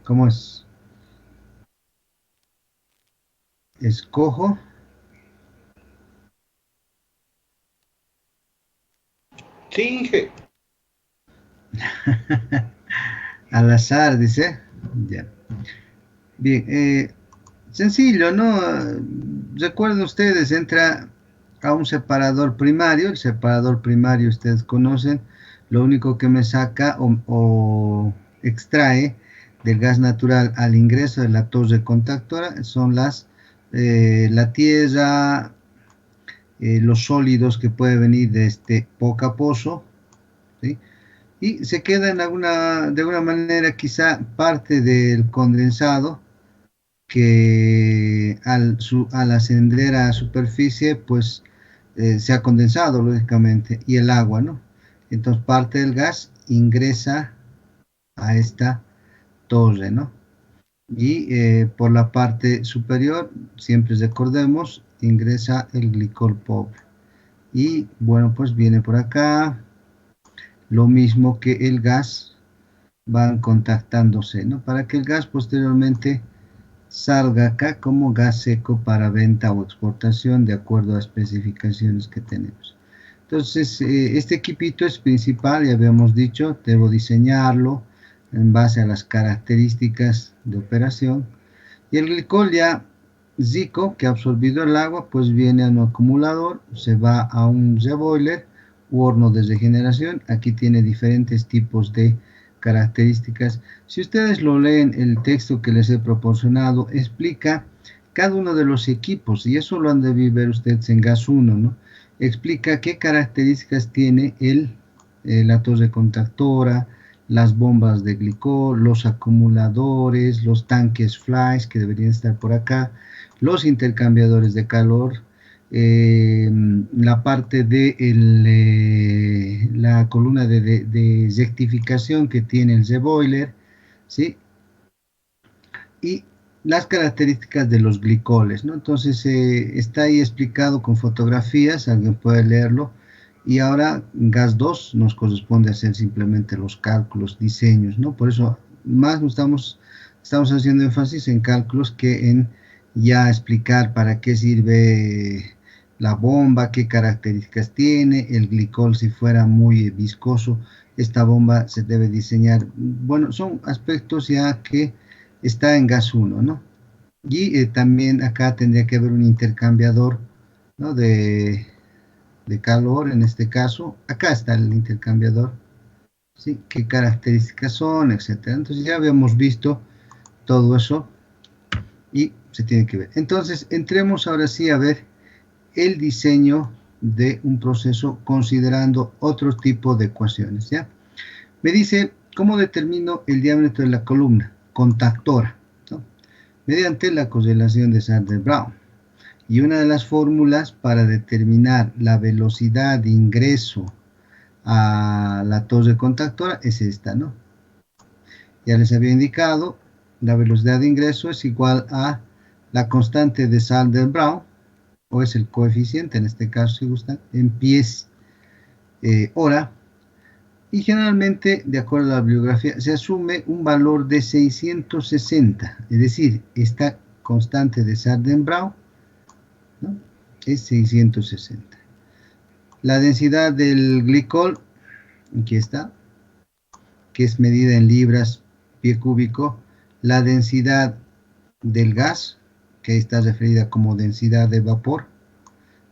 ¿Cómo es? Escojo Finge. al azar, dice. Ya. Bien, sencillo, ¿no? Recuerden ustedes, entra a un separador primario. El separador primario ustedes conocen. Lo único que me saca o extrae del gas natural al ingreso de la torre contactora son la tierra, los sólidos que puede venir de este poca pozo, ¿sí? Y se queda de alguna manera quizá parte del condensado que al ascender a superficie pues se ha condensado lógicamente y el agua, ¿no? Entonces parte del gas ingresa a esta torre, ¿no? Y por la parte superior, siempre recordemos, ingresa el glicol pobre. Y bueno, pues viene por acá, lo mismo que el gas, van contactándose, ¿no? Para que el gas posteriormente salga acá como gas seco para venta o exportación de acuerdo a especificaciones que tenemos. Entonces, este equipito es principal, ya habíamos dicho, debo diseñarlo en base a las características de operación. Y el glicol ya Zico, que ha absorbido el agua, pues viene a un acumulador, se va a un reboiler u horno de regeneración. Aquí tiene diferentes tipos de características. Si ustedes lo leen, el texto que les he proporcionado explica cada uno de los equipos, y eso lo han de ver ustedes en gas 1, ¿no? Explica qué características tiene la torre contactora, las bombas de glicol, los acumuladores, los tanques flies que deberían estar por acá, los intercambiadores de calor, la parte de la columna de rectificación que tiene el Z-Boiler, ¿sí? Y las características de los glicoles, ¿no? Entonces está ahí explicado con fotografías, alguien puede leerlo. Y ahora gas 2 nos corresponde hacer simplemente los cálculos, diseños, ¿no? Por eso más estamos haciendo énfasis en cálculos que en ya explicar para qué sirve la bomba, qué características tiene, el glicol si fuera muy viscoso, esta bomba se debe diseñar. Bueno, son aspectos ya que está en gas 1, ¿no? Y también acá tendría que haber un intercambiador, ¿no? De calor, en este caso. Acá está el intercambiador, ¿sí? Qué características son, etcétera. Entonces ya habíamos visto todo eso y se tiene que ver. Entonces entremos ahora sí a ver el diseño de un proceso considerando otro tipo de ecuaciones, ¿ya? Me dice, ¿cómo determino el diámetro de la columna contactora? ¿No? Mediante la correlación de Sandler-Brown. Y una de las fórmulas para determinar la velocidad de ingreso a la torre contactora es esta, ¿no? Ya les había indicado, la velocidad de ingreso es igual a la constante de Sandler-Brown, o es el coeficiente, en este caso si gustan, en pies hora, y generalmente, de acuerdo a la bibliografía, se asume un valor de 660, es decir, esta constante de Sandler-Brown, ¿no? Es 660. La densidad del glicol, aquí está, que es medida en libras pie cúbico. La densidad del gas, que está referida como densidad de vapor.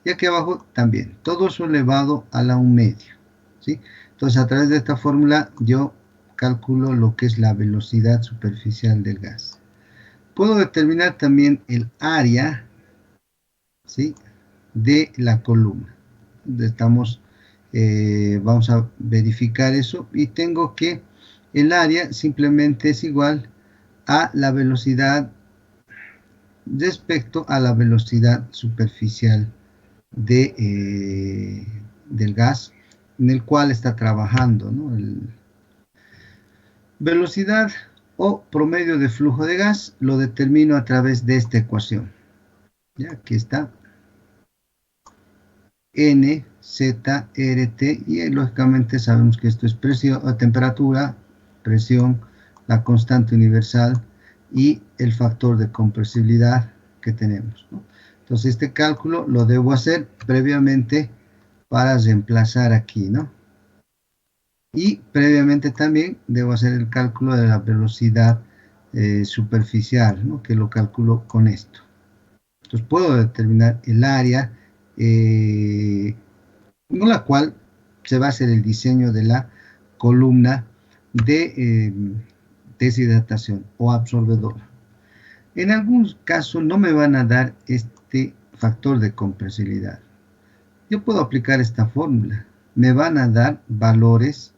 Y aquí abajo también, todo eso elevado a la 1 medio, ¿sí? Entonces a través de esta fórmula yo calculo lo que es la velocidad superficial del gas. Puedo determinar también el área, ¿sí?, de la columna. Estamos, vamos a verificar eso y tengo que el área simplemente es igual a la velocidad respecto a la velocidad superficial del gas en el cual está trabajando, ¿no? Velocidad o promedio de flujo de gas lo determino a través de esta ecuación. ¿Ya? Aquí está. N Z, RT, y lógicamente sabemos que esto es presión, temperatura, presión, la constante universal y el factor de compresibilidad que tenemos, ¿no? Entonces este cálculo lo debo hacer previamente para reemplazar aquí, ¿no? Y previamente también debo hacer el cálculo de la velocidad superficial, ¿no? Que lo calculo con esto. Entonces puedo determinar el área con la cual se va a hacer el diseño de la columna de deshidratación o absorbedora. En algún caso no me van a dar este factor de compresibilidad. Yo puedo aplicar esta fórmula. Me van a dar valores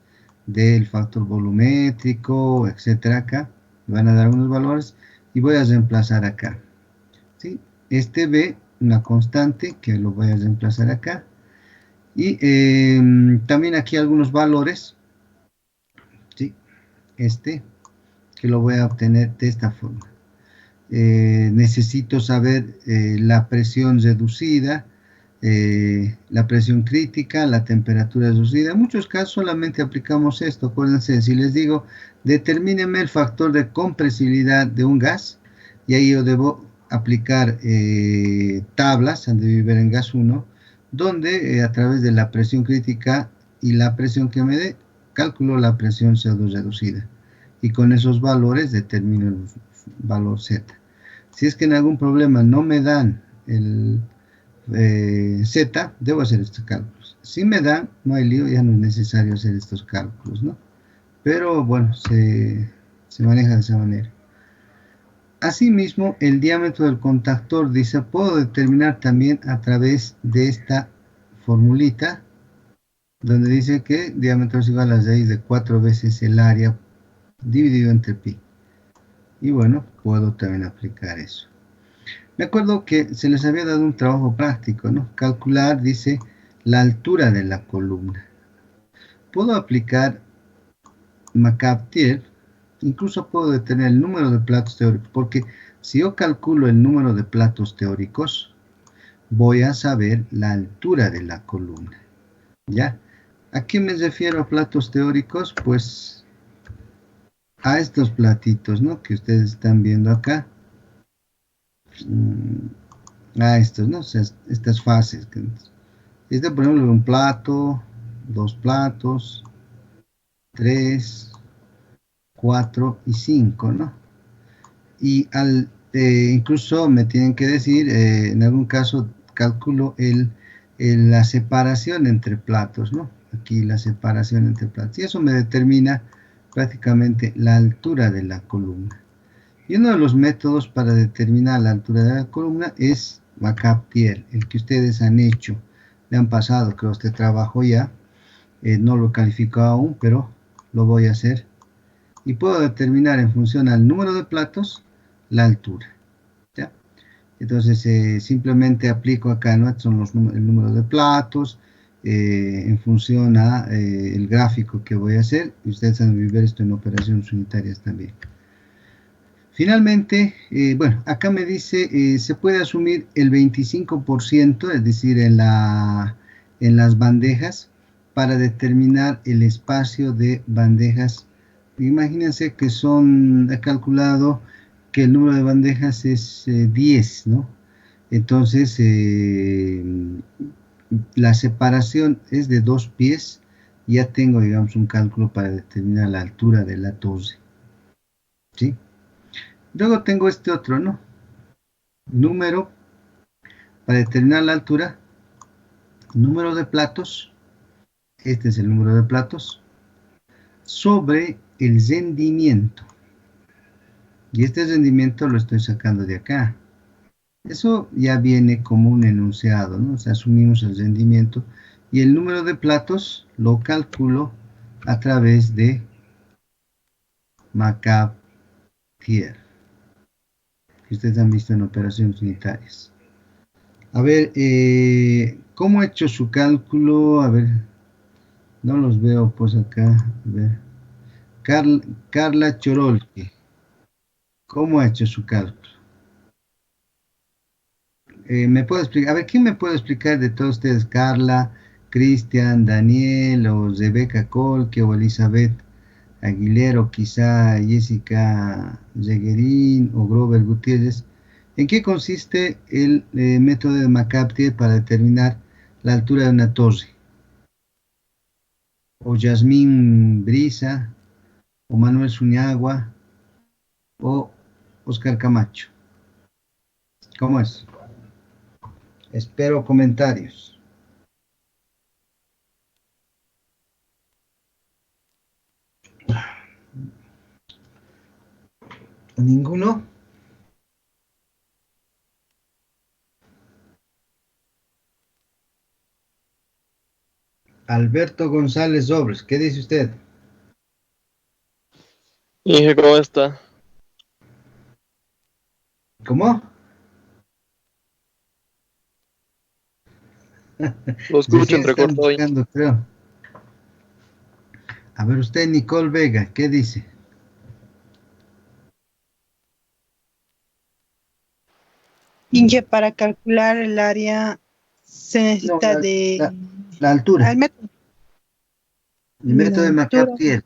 del factor volumétrico, etcétera, acá. Me van a dar unos valores y voy a reemplazar acá, ¿sí? Este B, una constante, que lo voy a reemplazar acá. Y también aquí algunos valores, ¿sí? Este, que lo voy a obtener de esta forma. Necesito saber la presión reducida, la presión crítica, la temperatura reducida. En muchos casos solamente aplicamos esto. Acuérdense, si les digo, determíneme el factor de compresibilidad de un gas, y ahí yo debo aplicar tablas, han de vivir en gas 1, donde a través de la presión crítica y la presión que me dé, calculo la presión CO2 reducida. Y con esos valores determino el valor Z. Si es que en algún problema no me dan el Z, debo hacer estos cálculos. Si me dan, no hay lío, ya no es necesario hacer estos cálculos, ¿no? Pero bueno, se maneja de esa manera. Asimismo, el diámetro del contactor, dice, puedo determinar también a través de esta formulita, donde dice que diámetro es igual a raíz de 4 veces el área dividido entre pi. Y bueno, puedo también aplicar eso. Me acuerdo que se les había dado un trabajo práctico, ¿no? Calcular, dice, la altura de la columna. Puedo aplicar McCarthy, incluso puedo detener el número de platos teóricos, porque si yo calculo el número de platos teóricos, voy a saber la altura de la columna, ¿ya? ¿A qué me refiero a platos teóricos? Pues a estos platitos, ¿no? Que ustedes están viendo acá. A estos, ¿no? O sea, estas fases. Este, por ejemplo, un plato, dos platos, 3, 4 y 5, ¿no? Y incluso me tienen que decir, en algún caso calculo la separación entre platos, ¿no? Aquí la separación entre platos. Y eso me determina prácticamente la altura de la columna. Y uno de los métodos para determinar la altura de la columna es McCarthy, el que ustedes han hecho. Le han pasado, creo, este trabajo ya. No lo califico aún, pero lo voy a hacer. Y puedo determinar en función al número de platos la altura, ¿ya? Entonces simplemente aplico acá, ¿no? Son el número de platos en función a el gráfico que voy a hacer. Y ustedes han de ver esto en operaciones unitarias también. Finalmente, bueno, acá me dice, se puede asumir el 25%, es decir, en las bandejas, para determinar el espacio de bandejas. Imagínense que he calculado que el número de bandejas es 10, ¿no? Entonces, la separación es de 2 pies, ya tengo, digamos, un cálculo para determinar la altura de la torre, ¿sí? Luego tengo este otro, ¿no? Número, para determinar la altura, número de platos, este es el número de platos, sobre el rendimiento. Y este rendimiento lo estoy sacando de acá. Eso ya viene como un enunciado, ¿no? O sea, asumimos el rendimiento y el número de platos lo calculo a través de McCarthy, que ustedes han visto en operaciones unitarias. A ver, ¿cómo he hecho su cálculo? A ver, no los veo pues acá. A ver, Carla Chorolki, ¿cómo ha hecho su cálculo? ¿Me puede explicar? A ver, ¿quién me puede explicar de todos ustedes? Carla, Cristian, Daniel, o Rebeca Colque, o Elizabeth Aguilera, o quizá Jessica Yeguerín, o Grover Gutiérrez. ¿En qué consiste el método de McCarthy para determinar la altura de una torre? O Yasmín Brisa, o Manuel Zuñagua, o Oscar Camacho. ¿Cómo es? Espero comentarios. ¿Ninguno? Alberto González Dobres, ¿qué dice usted? Inge, ¿cómo está? ¿Cómo? Lo escucho Recién están entrecortado, Inge. buscando, creo. A ver, usted, Nicole Vega, ¿qué dice? Inge, para calcular el área se No, necesita de la altura. al metro. El método de La altura McCarthy.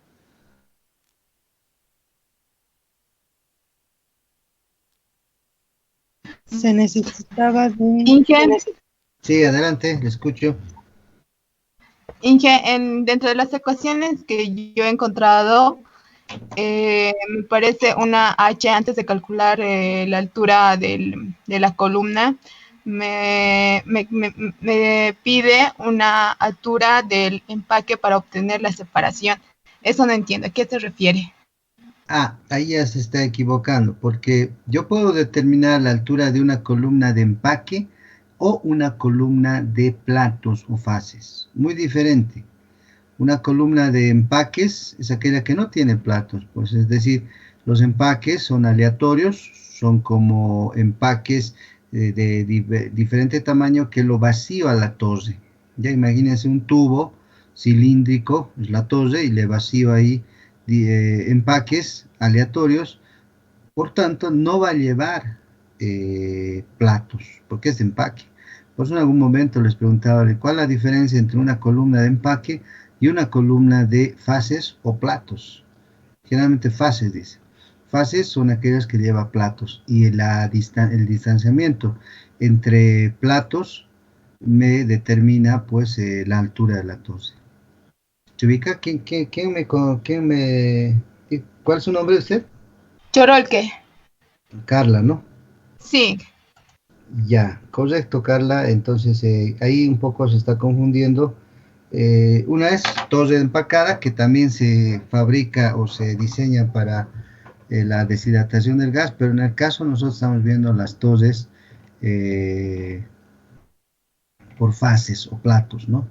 se necesitaba de Inge, Sí, adelante, le escucho. dentro de las ecuaciones que yo he encontrado, me parece una H antes de calcular la altura de la columna. Me pide una altura del empaque para obtener la separación. Eso no entiendo. ¿A qué se refiere? Ah, ahí ya se está equivocando, porque yo puedo determinar la altura de una columna de empaque o una columna de platos o fases. Muy diferente. Una columna de empaques es aquella que no tiene platos, pues es decir, los empaques son aleatorios, son como empaques de diferente tamaño que lo vacío a la torre. Ya imagínense un tubo cilíndrico, es la torre, y le vacío ahí empaques aleatorios, por tanto no va a llevar platos, porque es de empaque. Por eso en algún momento les preguntaba cuál es la diferencia entre una columna de empaque y una columna de fases o platos. Generalmente fases, dice. Fases son aquellas que llevan platos y el distanciamiento entre platos me determina pues la altura de la torre. ¿Se ubica? ¿Cuál es su nombre de usted? Chorolque. Carla, ¿no? Sí. Ya, correcto, Carla. Entonces ahí un poco se está confundiendo. Una es torre empacada, que también se fabrica o se diseña para la deshidratación del gas, pero en el caso nosotros estamos viendo las torres eh, por fases o platos, ¿no?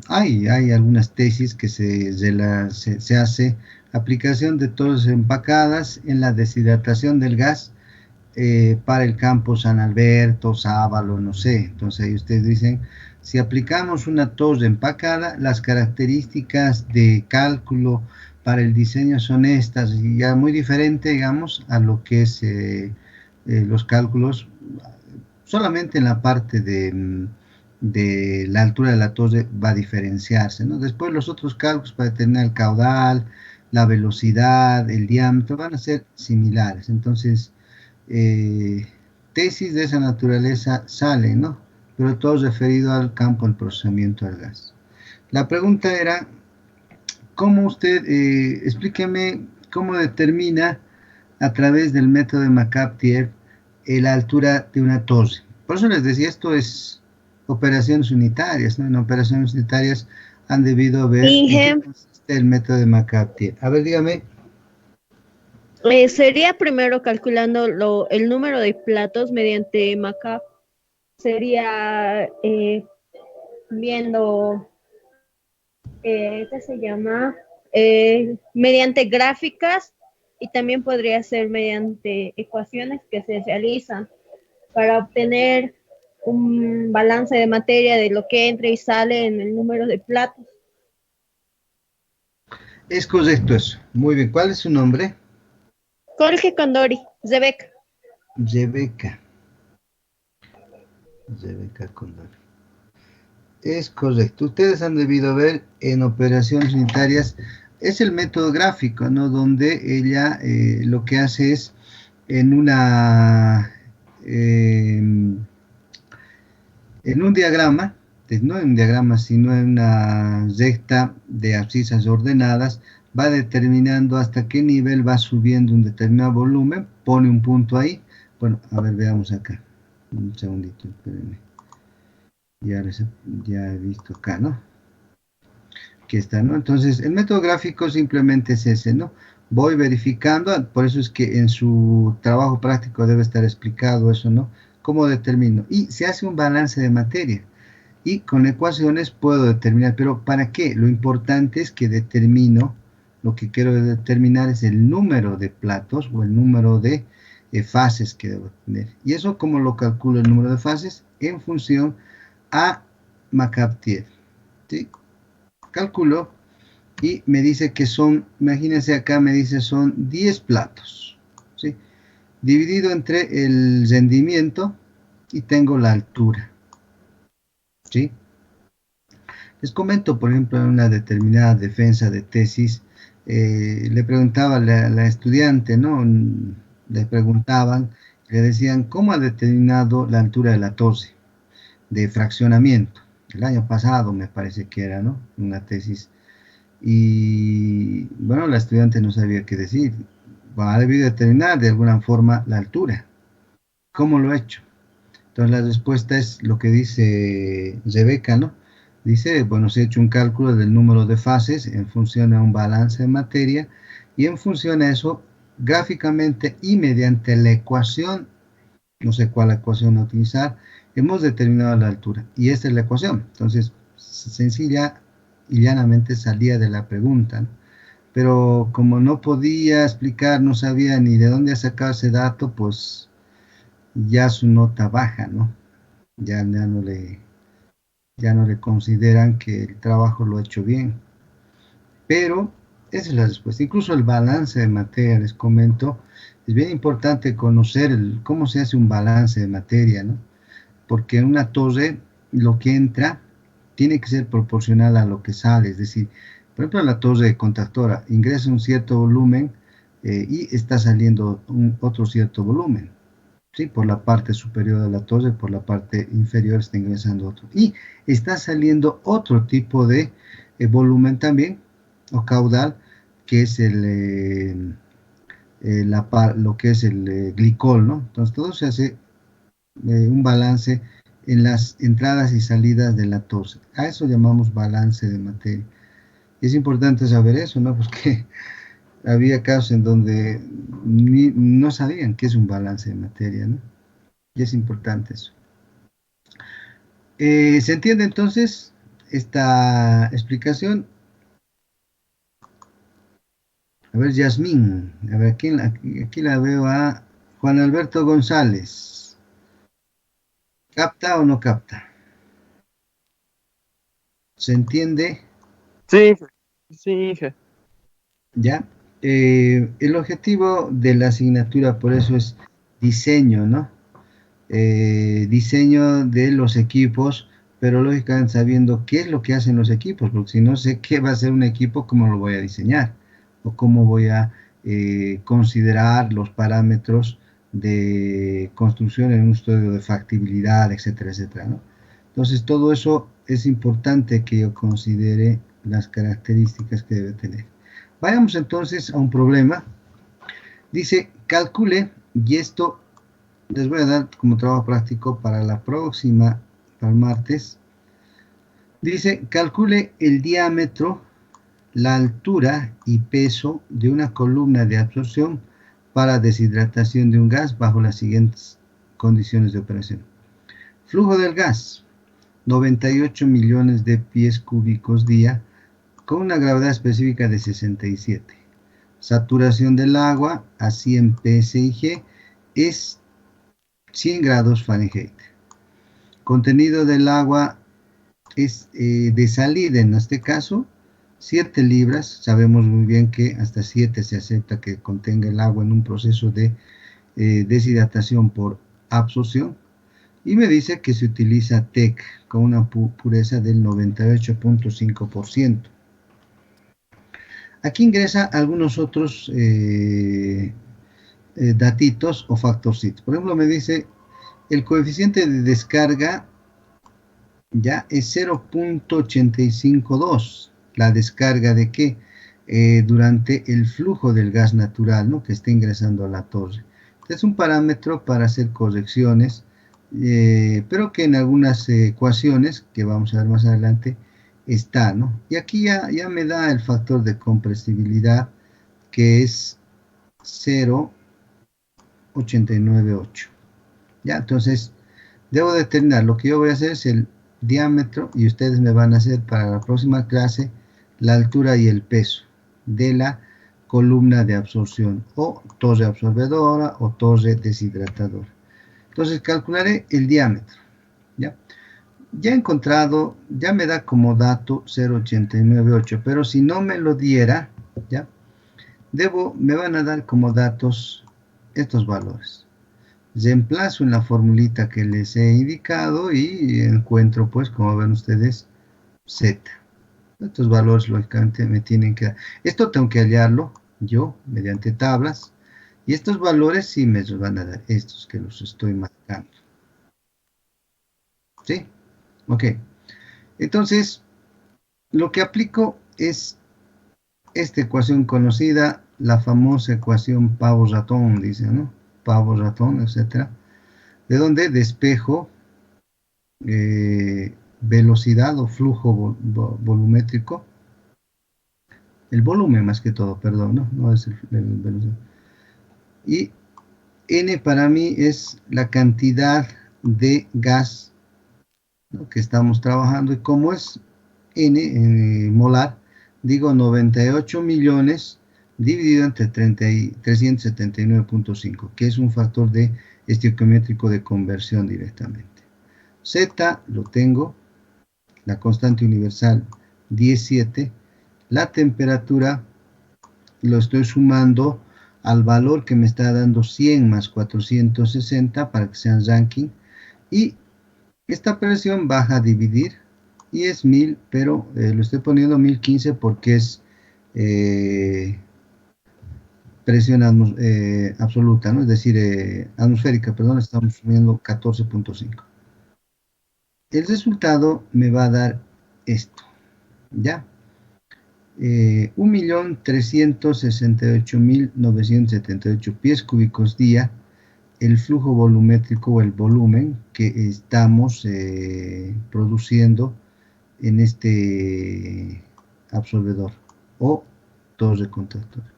Hay algunas tesis que se hace aplicación de torres empacadas en la deshidratación del gas para el campo San Alberto, Sábalo, no sé. Entonces ahí ustedes dicen, si aplicamos una torre empacada, las características de cálculo para el diseño son estas, y ya muy diferente, digamos, a lo que es los cálculos solamente en la parte de la altura de la torre va a diferenciarse, ¿no? Después los otros cálculos para determinar el caudal, la velocidad, el diámetro, van a ser similares. Entonces, tesis de esa naturaleza salen, ¿no? Pero todo referido al campo del procesamiento del gas. La pregunta era, ¿cómo usted, explíqueme cómo determina a través del método de McCarthy la altura de una torre? Por eso les decía, esto es operaciones unitarias, ¿no? En operaciones unitarias han debido ver en qué consiste el método de McCarthy. A ver, dígame. Sería primero calculando el número de platos mediante MACAP. Sería viendo, ¿qué se llama? Mediante gráficas, y también podría ser mediante ecuaciones que se realizan para obtener un balance de materia de lo que entra y sale en el número de platos. Es correcto eso. Muy bien. ¿Cuál es su nombre? Jorge Condori, Rebeca. Rebeca. Rebeca Condori. Es correcto. Ustedes han debido ver en operaciones unitarias, es el método gráfico, ¿no? Donde ella lo que hace es en un diagrama, no en un diagrama, sino en una recta de abscisas ordenadas, va determinando hasta qué nivel va subiendo un determinado volumen, pone un punto ahí. Bueno, a ver, veamos acá. Un segundito, espérenme. Ya he visto acá, ¿no? Aquí está, ¿no? Entonces, el método gráfico simplemente es ese, ¿no? Voy verificando, por eso es que en su trabajo práctico debe estar explicado eso, ¿no? ¿Cómo determino? Y se hace un balance de materia. Y con ecuaciones puedo determinar, pero ¿para qué? Lo importante es que determino, lo que quiero determinar es el número de platos o el número de fases que debo tener. ¿Y eso cómo lo calculo el número de fases? En función a Macaptier, ¿sí? Calculo y me dice que son, imagínense acá me dice son 10 platos, ¿sí? Dividido entre el rendimiento y tengo la altura, ¿sí? Les comento, por ejemplo, en una determinada defensa de tesis, le preguntaba a la estudiante, ¿no? Le preguntaban, le decían, ¿cómo ha determinado la altura de la torre de fraccionamiento? El año pasado me parece que era, ¿no? Una tesis. Y bueno, la estudiante no sabía qué decir. Ha debido determinar de alguna forma la altura. ¿Cómo lo ha hecho? Entonces la respuesta es lo que dice Rebeca, ¿no? Dice, bueno, se ha hecho un cálculo del número de fases en función a un balance de materia y en función a eso, gráficamente y mediante la ecuación, no sé cuál ecuación utilizar, hemos determinado la altura. Y esta es la ecuación. Entonces, sencilla y llanamente salía de la pregunta, ¿no? Pero como no podía explicar, no sabía ni de dónde sacar ese dato, pues ya su nota baja, ¿no? Ya no le consideran que el trabajo lo ha hecho bien. Pero esa es la respuesta. Incluso el balance de materia, les comento, es bien importante conocer cómo se hace un balance de materia, ¿no? Porque en una torre lo que entra tiene que ser proporcional a lo que sale. Es decir, por ejemplo, la torre contactora ingresa un cierto volumen y está saliendo otro cierto volumen. ¿Sí? Por la parte superior de la torre, por la parte inferior está ingresando otro. Y está saliendo otro tipo de volumen también, o caudal, que es lo que es el glicol, ¿no? Entonces todo se hace un balance en las entradas y salidas de la torre. A eso llamamos balance de materia. Y es importante saber eso, ¿no? Porque había casos en donde no sabían qué es un balance de materia, ¿no? Y es importante eso. ¿Se entiende entonces esta explicación? A ver, Yasmín. A ver, aquí la veo a Juan Alberto González. ¿Capta o no capta? ¿Se entiende? Sí, sí, je. ¿Ya? El objetivo de la asignatura, por eso es diseño, ¿no? Diseño de los equipos, pero lógicamente sabiendo qué es lo que hacen los equipos, porque si no sé qué va a ser un equipo, ¿cómo lo voy a diseñar? O cómo voy a considerar los parámetros de construcción en un estudio de factibilidad, etcétera, etcétera, ¿no? Entonces todo eso es importante que yo considere las características que debe tener. Vayamos entonces a un problema. Dice, calcule, y esto les voy a dar como trabajo práctico para la próxima, para el martes. Dice, calcule el diámetro, la altura y peso de una columna de absorción para deshidratación de un gas bajo las siguientes condiciones de operación. Flujo del gas, 98 millones de pies cúbicos día, con una gravedad específica de 67. Saturación del agua a 100 psig es 100 grados Fahrenheit. Contenido del agua es de salida, en este caso, 7 libras. Sabemos muy bien que hasta 7 se acepta que contenga el agua en un proceso de deshidratación por absorción. Y me dice que se utiliza TEC con una pureza del 98.5%. Aquí ingresa algunos otros datitos o factorcitos. Por ejemplo, me dice el coeficiente de descarga ya es 0.852. ¿La descarga de qué? Durante el flujo del gas natural, ¿no?, que está ingresando a la torre. Es un parámetro para hacer correcciones, pero que en algunas ecuaciones, que vamos a ver más adelante, está, ¿no? Y aquí ya me da el factor de compresibilidad, que es 0.898. Ya, entonces, debo determinar. Lo que yo voy a hacer es el diámetro, y ustedes me van a hacer para la próxima clase la altura y el peso de la columna de absorción, o torre absorbedora o torre deshidratadora. Entonces calcularé el diámetro. Ya he encontrado, ya me da como dato 0.898, pero si no me lo diera, ya me van a dar como datos estos valores. Reemplazo en la formulita que les he indicado y encuentro, pues, como ven ustedes, Z. Estos valores, lógicamente, me tienen que dar. Esto tengo que hallarlo yo mediante tablas, y estos valores sí me los van a dar, estos que los estoy marcando. ¿Sí? Ok. Entonces, lo que aplico es esta ecuación conocida, la famosa ecuación pavo-ratón, dice, ¿no? Pavo-ratón, etcétera, de donde despejo velocidad o flujo volumétrico, el volumen más que todo, perdón, no es el velocidad. Y N para mí es la cantidad de gas, ¿no?, que estamos trabajando, y como es N molar, digo 98 millones dividido entre 379.5, que es un factor de estequiométrico de conversión directamente. Z lo tengo, la constante universal 17, la temperatura lo estoy sumando al valor que me está dando 100 más 460 para que sean Rankine, y esta presión baja a dividir y es 1000, pero lo estoy poniendo 1015 porque es presión absoluta, ¿no? Es decir, atmosférica, perdón, estamos subiendo 14.5. El resultado me va a dar esto, ¿ya? 1.368.978 pies cúbicos día, el flujo volumétrico o el volumen que estamos produciendo en este absorbedor o torre contactora.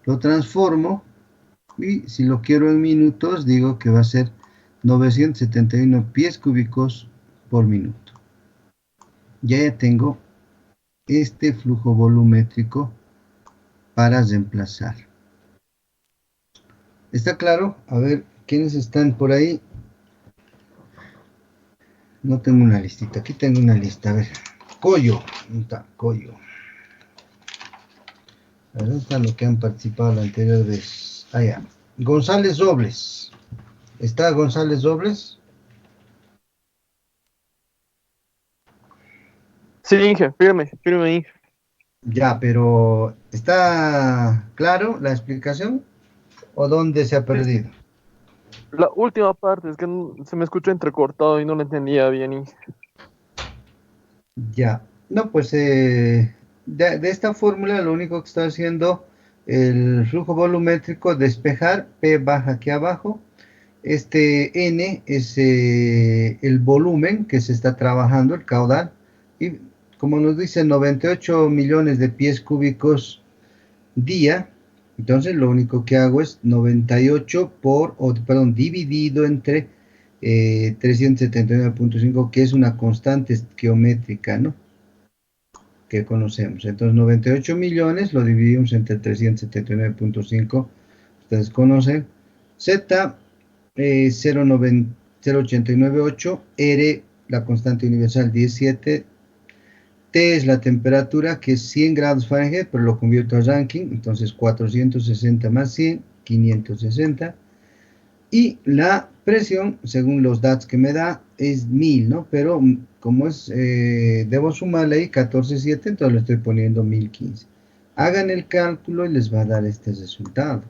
Lo transformo y si lo quiero en minutos, digo que va a ser 971 pies cúbicos por minuto. Ya tengo este flujo volumétrico para reemplazar. ¿Está claro? A ver, ¿quiénes están por ahí? No tengo una listita, aquí tengo una lista. A ver, Coyo, ¿dónde está? Coyo. A ver, ¿dónde están los que han participado la anterior vez? Allá. González Robles. ¿Está González Robles? Sí, Inge, firme ahí. Ya, pero ¿está claro la explicación? ¿O dónde se ha perdido? La última parte es que se me escuchó entrecortado y no lo entendía bien, Inge. Ya, no, pues de esta fórmula lo único que está haciendo el flujo volumétrico, despejar, P baja aquí abajo, este N es el volumen que se está trabajando, el caudal, y como nos dice 98 millones de pies cúbicos día, entonces lo único que hago es 98 dividido entre 379.5, que es una constante geométrica, ¿no?, que conocemos. Entonces 98 millones lo dividimos entre 379.5, ustedes conocen. Z 0.898, R la constante universal 17, T es la temperatura, que es 100 grados Fahrenheit, pero lo convierto a Rankine, entonces 460 más 100, 560. Y la presión, según los datos que me da, es 1000, ¿no? Pero como es, debo sumarle ahí 14,7, entonces le estoy poniendo 1015. Hagan el cálculo y les va a dar este resultado.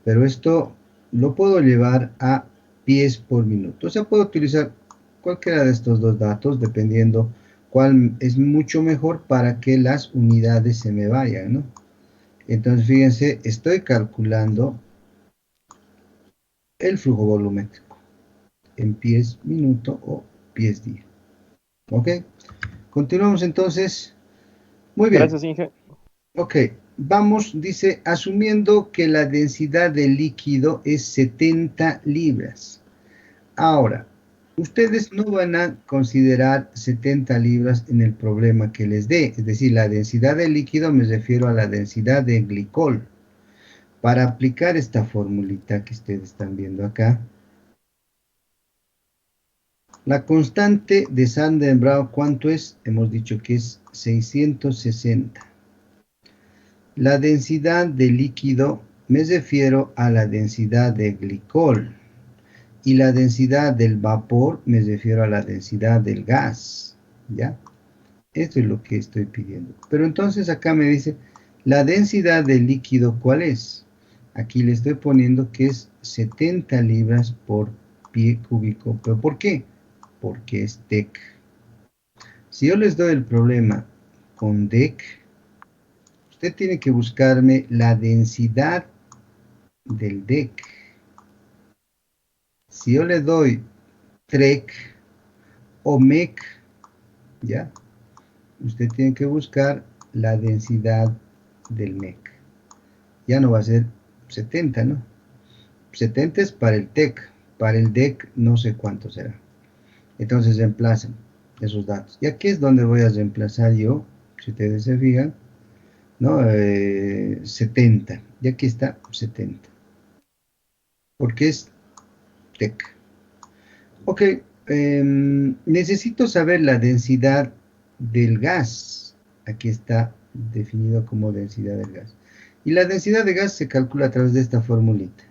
Pero esto lo puedo llevar a pies por minuto. O sea, puedo utilizar cualquiera de estos dos datos dependiendo cuál es mucho mejor para que las unidades se me vayan, ¿no? Entonces, fíjense, estoy calculando el flujo volumétrico en pies minuto o pies día. ¿Ok? Continuamos entonces. Muy bien. Gracias, Inge. Ok, vamos, dice, asumiendo que la densidad del líquido es 70 libras. Ahora, ustedes no van a considerar 70 libras en el problema que les dé. Es decir, la densidad del líquido me refiero a la densidad de glicol. Para aplicar esta formulita que ustedes están viendo acá, la constante de Sanden-Brown, ¿cuánto es? Hemos dicho que es 660. La densidad de líquido me refiero a la densidad de glicol. Y la densidad del vapor me refiero a la densidad del gas. ¿Ya? Esto es lo que estoy pidiendo. Pero entonces acá me dice, la densidad del líquido, ¿cuál es? Aquí le estoy poniendo que es 70 libras por pie cúbico. ¿Pero por qué? Porque es DEC. Si yo les doy el problema con DEC, usted tiene que buscarme la densidad del DEC. Si yo le doy TREC o MEC, ¿ya? Usted tiene que buscar la densidad del MEC. Ya no va a ser 70, ¿no? 70 es para el TEC. Para el DEC no sé cuánto será. Entonces reemplacen esos datos. Y aquí es donde voy a reemplazar yo, si ustedes se fijan, ¿no? 70. Y aquí está 70. Porque es TEC. Ok, necesito saber la densidad del gas. Aquí está definido como densidad del gas. Y la densidad de gas se calcula a través de esta formulita.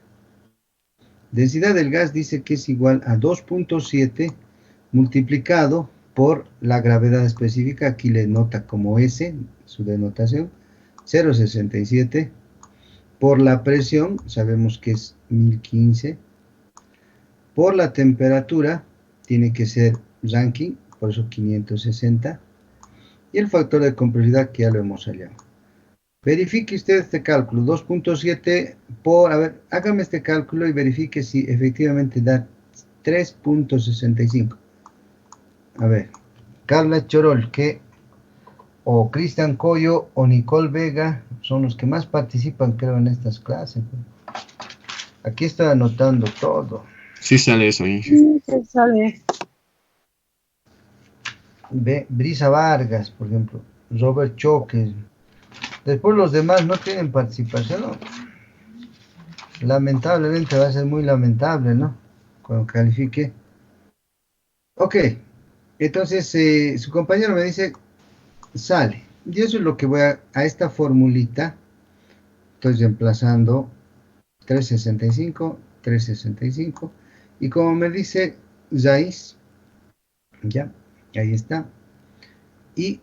Densidad del gas dice que es igual a 2.7 multiplicado por la gravedad específica. Aquí le nota como S, su denotación, 0,67. Por la presión, sabemos que es 1015. Por la temperatura, tiene que ser Rankine, por eso 560. Y el factor de compresividad que ya lo hemos hallado. Verifique usted este cálculo, 2.7 por, a ver, hágame este cálculo y verifique si efectivamente da 3.65. A ver, Carla Chorol, que o Cristian Coyo o Nicole Vega son los que más participan, creo, en estas clases. Aquí estoy anotando todo. Sí sale eso, Inge. Sí, se sale. Ve, Brisa Vargas, por ejemplo, Robert Choque. Después los demás no tienen participación, ¿no? Lamentablemente va a ser muy lamentable, ¿no? Cuando califique. Ok, entonces su compañero me dice, sale. Y eso es lo que voy a esta formulita. Estoy reemplazando 365, 365. Y como me dice Zais, ya, ahí está. Y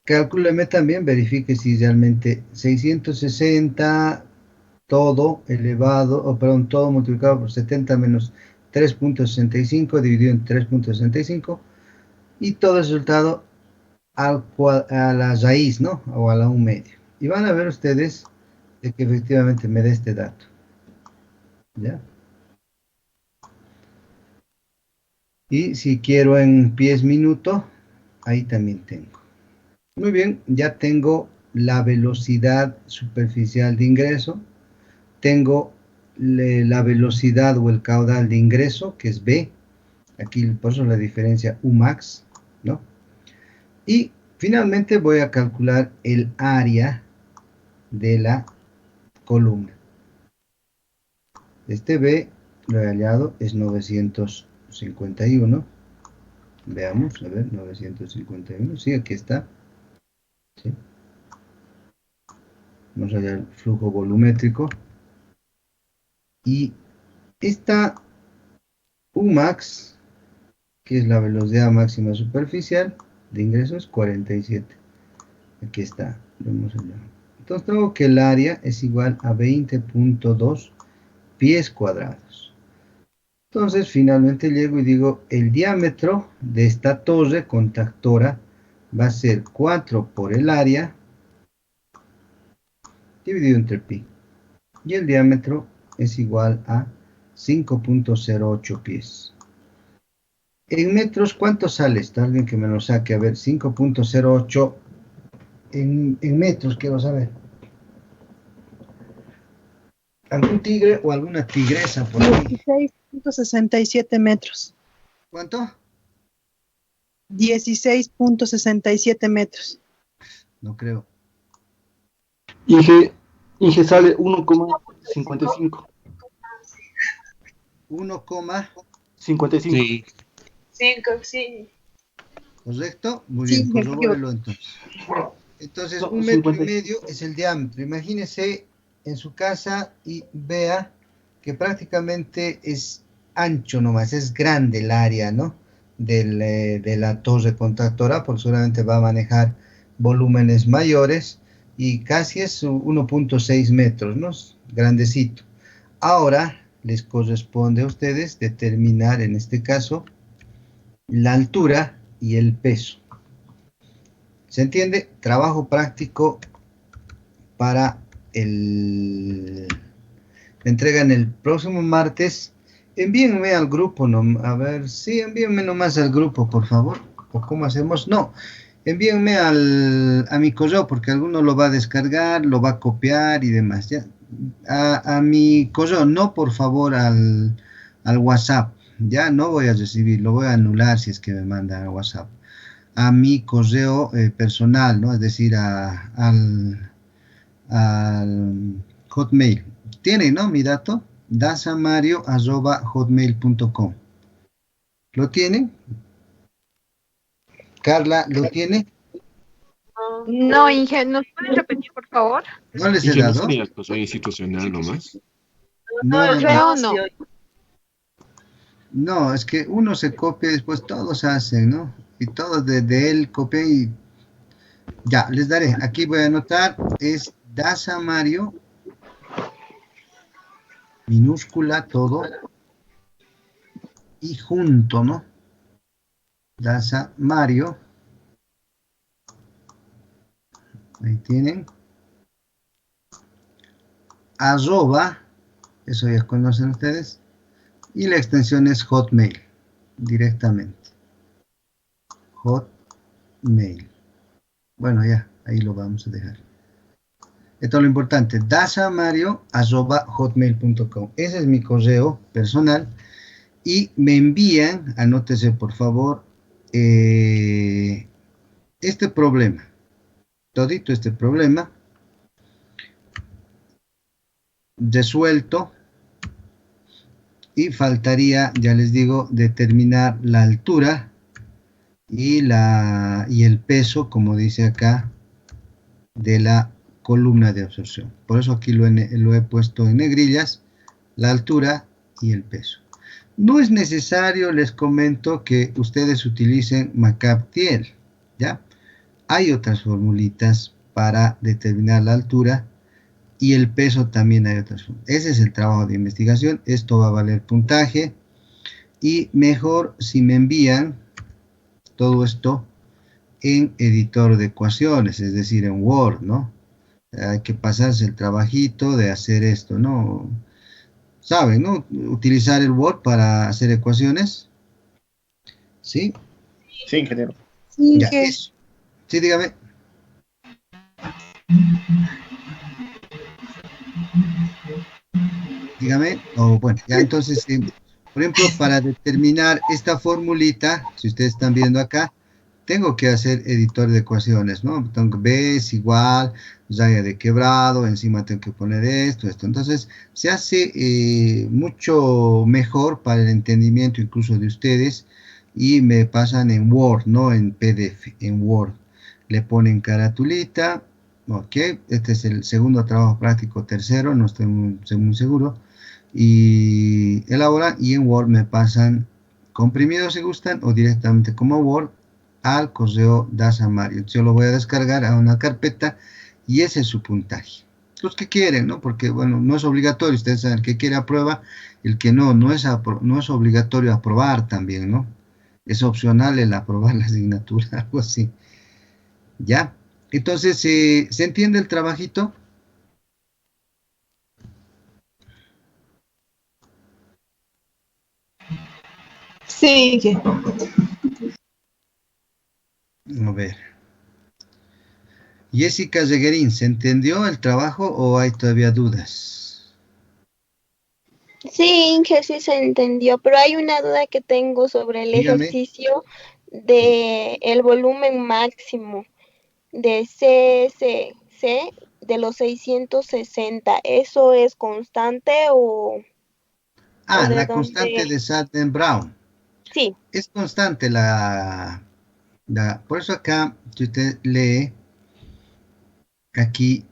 calcúleme también, verifique si realmente 660 todo elevado, o perdón, todo multiplicado por 70 menos 3.65 dividido en 3.65 y todo el resultado a la raíz, ¿no? O a la 1/2. Y van a ver ustedes de que efectivamente me da este dato. ¿Ya? Y si quiero en pies minuto, ahí también tengo. Muy bien, ya tengo la velocidad superficial de ingreso. Tengo la velocidad o el caudal de ingreso, que es B. Aquí por eso la diferencia Umax, ¿no? Y finalmente voy a calcular el área de la columna. Este B, lo he hallado, es 951. Veamos, a ver, 951. Sí, aquí está. ¿Sí? Vamos a hallar el flujo volumétrico. Y Esta Umax, que es la velocidad máxima superficial de ingreso, es 47. Aquí está. Vemos allá. Entonces tengo que el área es igual a 20.2 pies cuadrados. Entonces finalmente llego y digo, el diámetro de esta torre contactora va a ser 4 por el área dividido entre pi. Y el diámetro es igual a 5.08 pies. En metros, ¿cuánto sale esto? Alguien que me lo saque. A ver, 5.08 en metros, quiero saber. ¿Algún tigre o alguna tigresa por ahí? 16.67 metros. ¿Cuánto? 16.67 metros. No creo. Inge sale 1,55. 1, 55. Sí. 5, sí. ¿correcto? Muy Sí, bien, corrobórelo entonces. Entonces, No, 1 metro y 50. medio es el diámetro. Imagínese en su casa y vea que prácticamente es ancho nomás, es grande el área, ¿no? De la torre contactora, porque seguramente va a manejar volúmenes mayores y casi es 1.6 metros, ¿no? Es grandecito. Ahora les corresponde a ustedes determinar, en este caso, la altura y el peso. ¿Se entiende? Trabajo práctico para la entrega en el próximo martes. Envíenme al grupo, no, a ver, sí, envíenme nomás al grupo, por favor. ¿O cómo hacemos? No, envíenme a mi correo, porque alguno lo va a descargar, lo va a copiar y demás. ¿Ya? A mi correo, no por favor al WhatsApp. Ya no voy a recibir, lo voy a anular si es que me mandan a WhatsApp. A mi correo personal, ¿no? Es decir, al Hotmail. Tiene, ¿no? Mi dato, dasamario@hotmail.com. ¿Lo tienen? Carla, ¿lo tiene? No, Inge, ¿nos puedes repetir, por favor? ¿No les he ¿Y que no dado? sería el correo institucional nomás? No, Correo no. no, es que uno se copia y después todos hacen, ¿no? Y todos de él copian y ya, les daré. Aquí voy a anotar, es dasamario, minúscula todo, y junto, ¿no? Dasamario, ahí tienen, arroba, eso ya conocen ustedes, y la extensión es Hotmail, directamente. Hotmail. Bueno, ya, ahí lo vamos a dejar. Esto es lo importante, dasamario@hotmail.com. Ese es mi correo personal. Y me envían, anótese por favor, este problema, todito este problema, resuelto, y faltaría, ya les digo, determinar la altura y el peso, como dice acá, de la columna de absorción. Por eso aquí lo he puesto en negrillas, la altura y el peso. No es necesario, les comento, que ustedes utilicen McCabe-Thiele, ¿ya? Hay otras formulitas para determinar la altura y el peso también hay otras formulitas. Ese es el trabajo de investigación, esto va a valer puntaje y mejor si me envían todo esto en editor de ecuaciones, es decir, en Word, ¿no? Hay que pasarse el trabajito de hacer esto, ¿no? ¿Saben, no? Utilizar el Word para hacer ecuaciones. ¿Sí? Sí, ingeniero. Sí, Ya, Inge. eso. Sí, dígame. Dígame. O bueno, ya entonces, por ejemplo, para determinar esta formulita, si ustedes están viendo acá, tengo que hacer editor de ecuaciones, ¿no? Tengo que B es igual, raya de quebrado, encima tengo que poner esto. Entonces, se hace mucho mejor para el entendimiento incluso de ustedes y me pasan en Word, no en PDF, en Word. Le ponen caratulita, ok, este es el segundo trabajo práctico, tercero, no estoy muy seguro. y elaboran, y en Word me pasan comprimido si gustan, o directamente como Word al correo Daza Mario. Yo lo voy a descargar a una carpeta y ese es su puntaje. Los que quieren, ¿no? Porque, bueno, no es obligatorio, ustedes saben, el que quiere aprueba, el que no es obligatorio aprobar también, ¿no? Es opcional el aprobar la asignatura, algo así. ¿Ya? Entonces, ¿se entiende el trabajito? Sí, Inge. A ver. Jessica Zeguerín, ¿se entendió el trabajo o hay todavía dudas? Sí, Inge, sí se entendió, pero hay una duda que tengo sobre el Dígame. ejercicio de el volumen máximo de CSC de los 660. ¿Eso es constante o de La dónde? constante de Sutton-Brown. Sí, Es constante por eso acá, si usted lee, aquí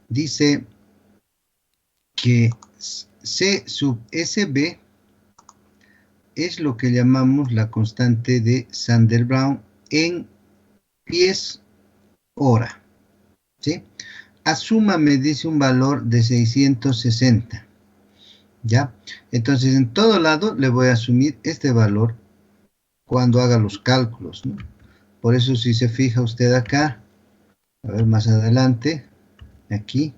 dice que C sub SB es lo que llamamos la constante de Sutton-Brown en pies hora, ¿sí? Asúmame, dice, un valor de 660, ¿ya? Entonces, en todo lado le voy a asumir este valor cuando haga los cálculos, ¿no? Por eso, si se fija usted acá, a ver más adelante, aquí,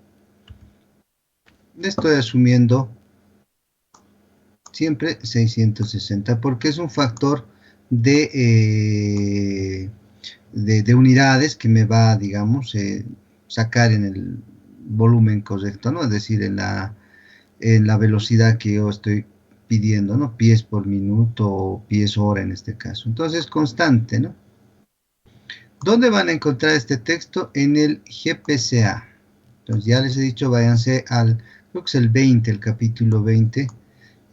le estoy asumiendo siempre 660, porque es un factor de unidades que me va, digamos, sacar en el volumen correcto, ¿no? Es decir, en la velocidad que yo estoy pidiendo, ¿no? Pies por minuto o pies hora en este caso. Entonces, constante, ¿no? ¿Dónde van a encontrar este texto? En el GPCA. Entonces, ya les he dicho, váyanse creo que es el 20, el capítulo 20.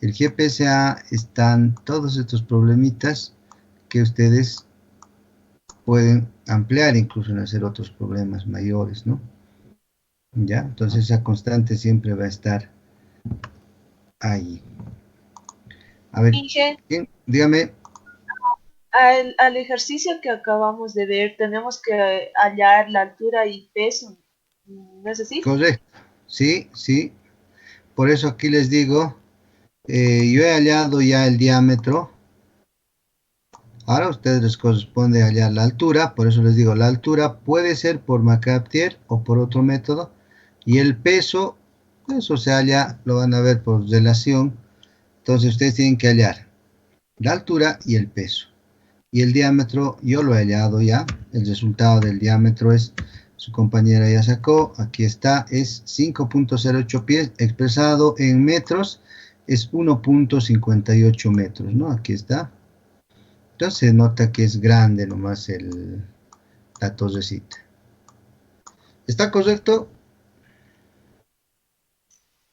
El GPCA están todos estos problemitas que ustedes pueden ampliar, incluso en hacer otros problemas mayores, ¿no? ¿Ya? Entonces, esa constante siempre va a estar ahí. A ver, Inge, dígame. al ejercicio que acabamos de ver, tenemos que hallar la altura y peso, ¿no es así? Correcto. Sí, sí. Por eso aquí les digo, yo he hallado ya el diámetro. Ahora a ustedes les corresponde hallar la altura. Por eso les digo, la altura puede ser por Mercader o por otro método. Y el peso, eso se halla, lo van a ver por relación. Entonces ustedes tienen que hallar la altura y el peso. Y el diámetro, yo lo he hallado ya. El resultado del diámetro es, su compañera ya sacó, aquí está, es 5.08 pies, expresado en metros, es 1.58 metros, ¿no? Aquí está. Entonces se nota que es grande nomás la torrecita. ¿Está correcto?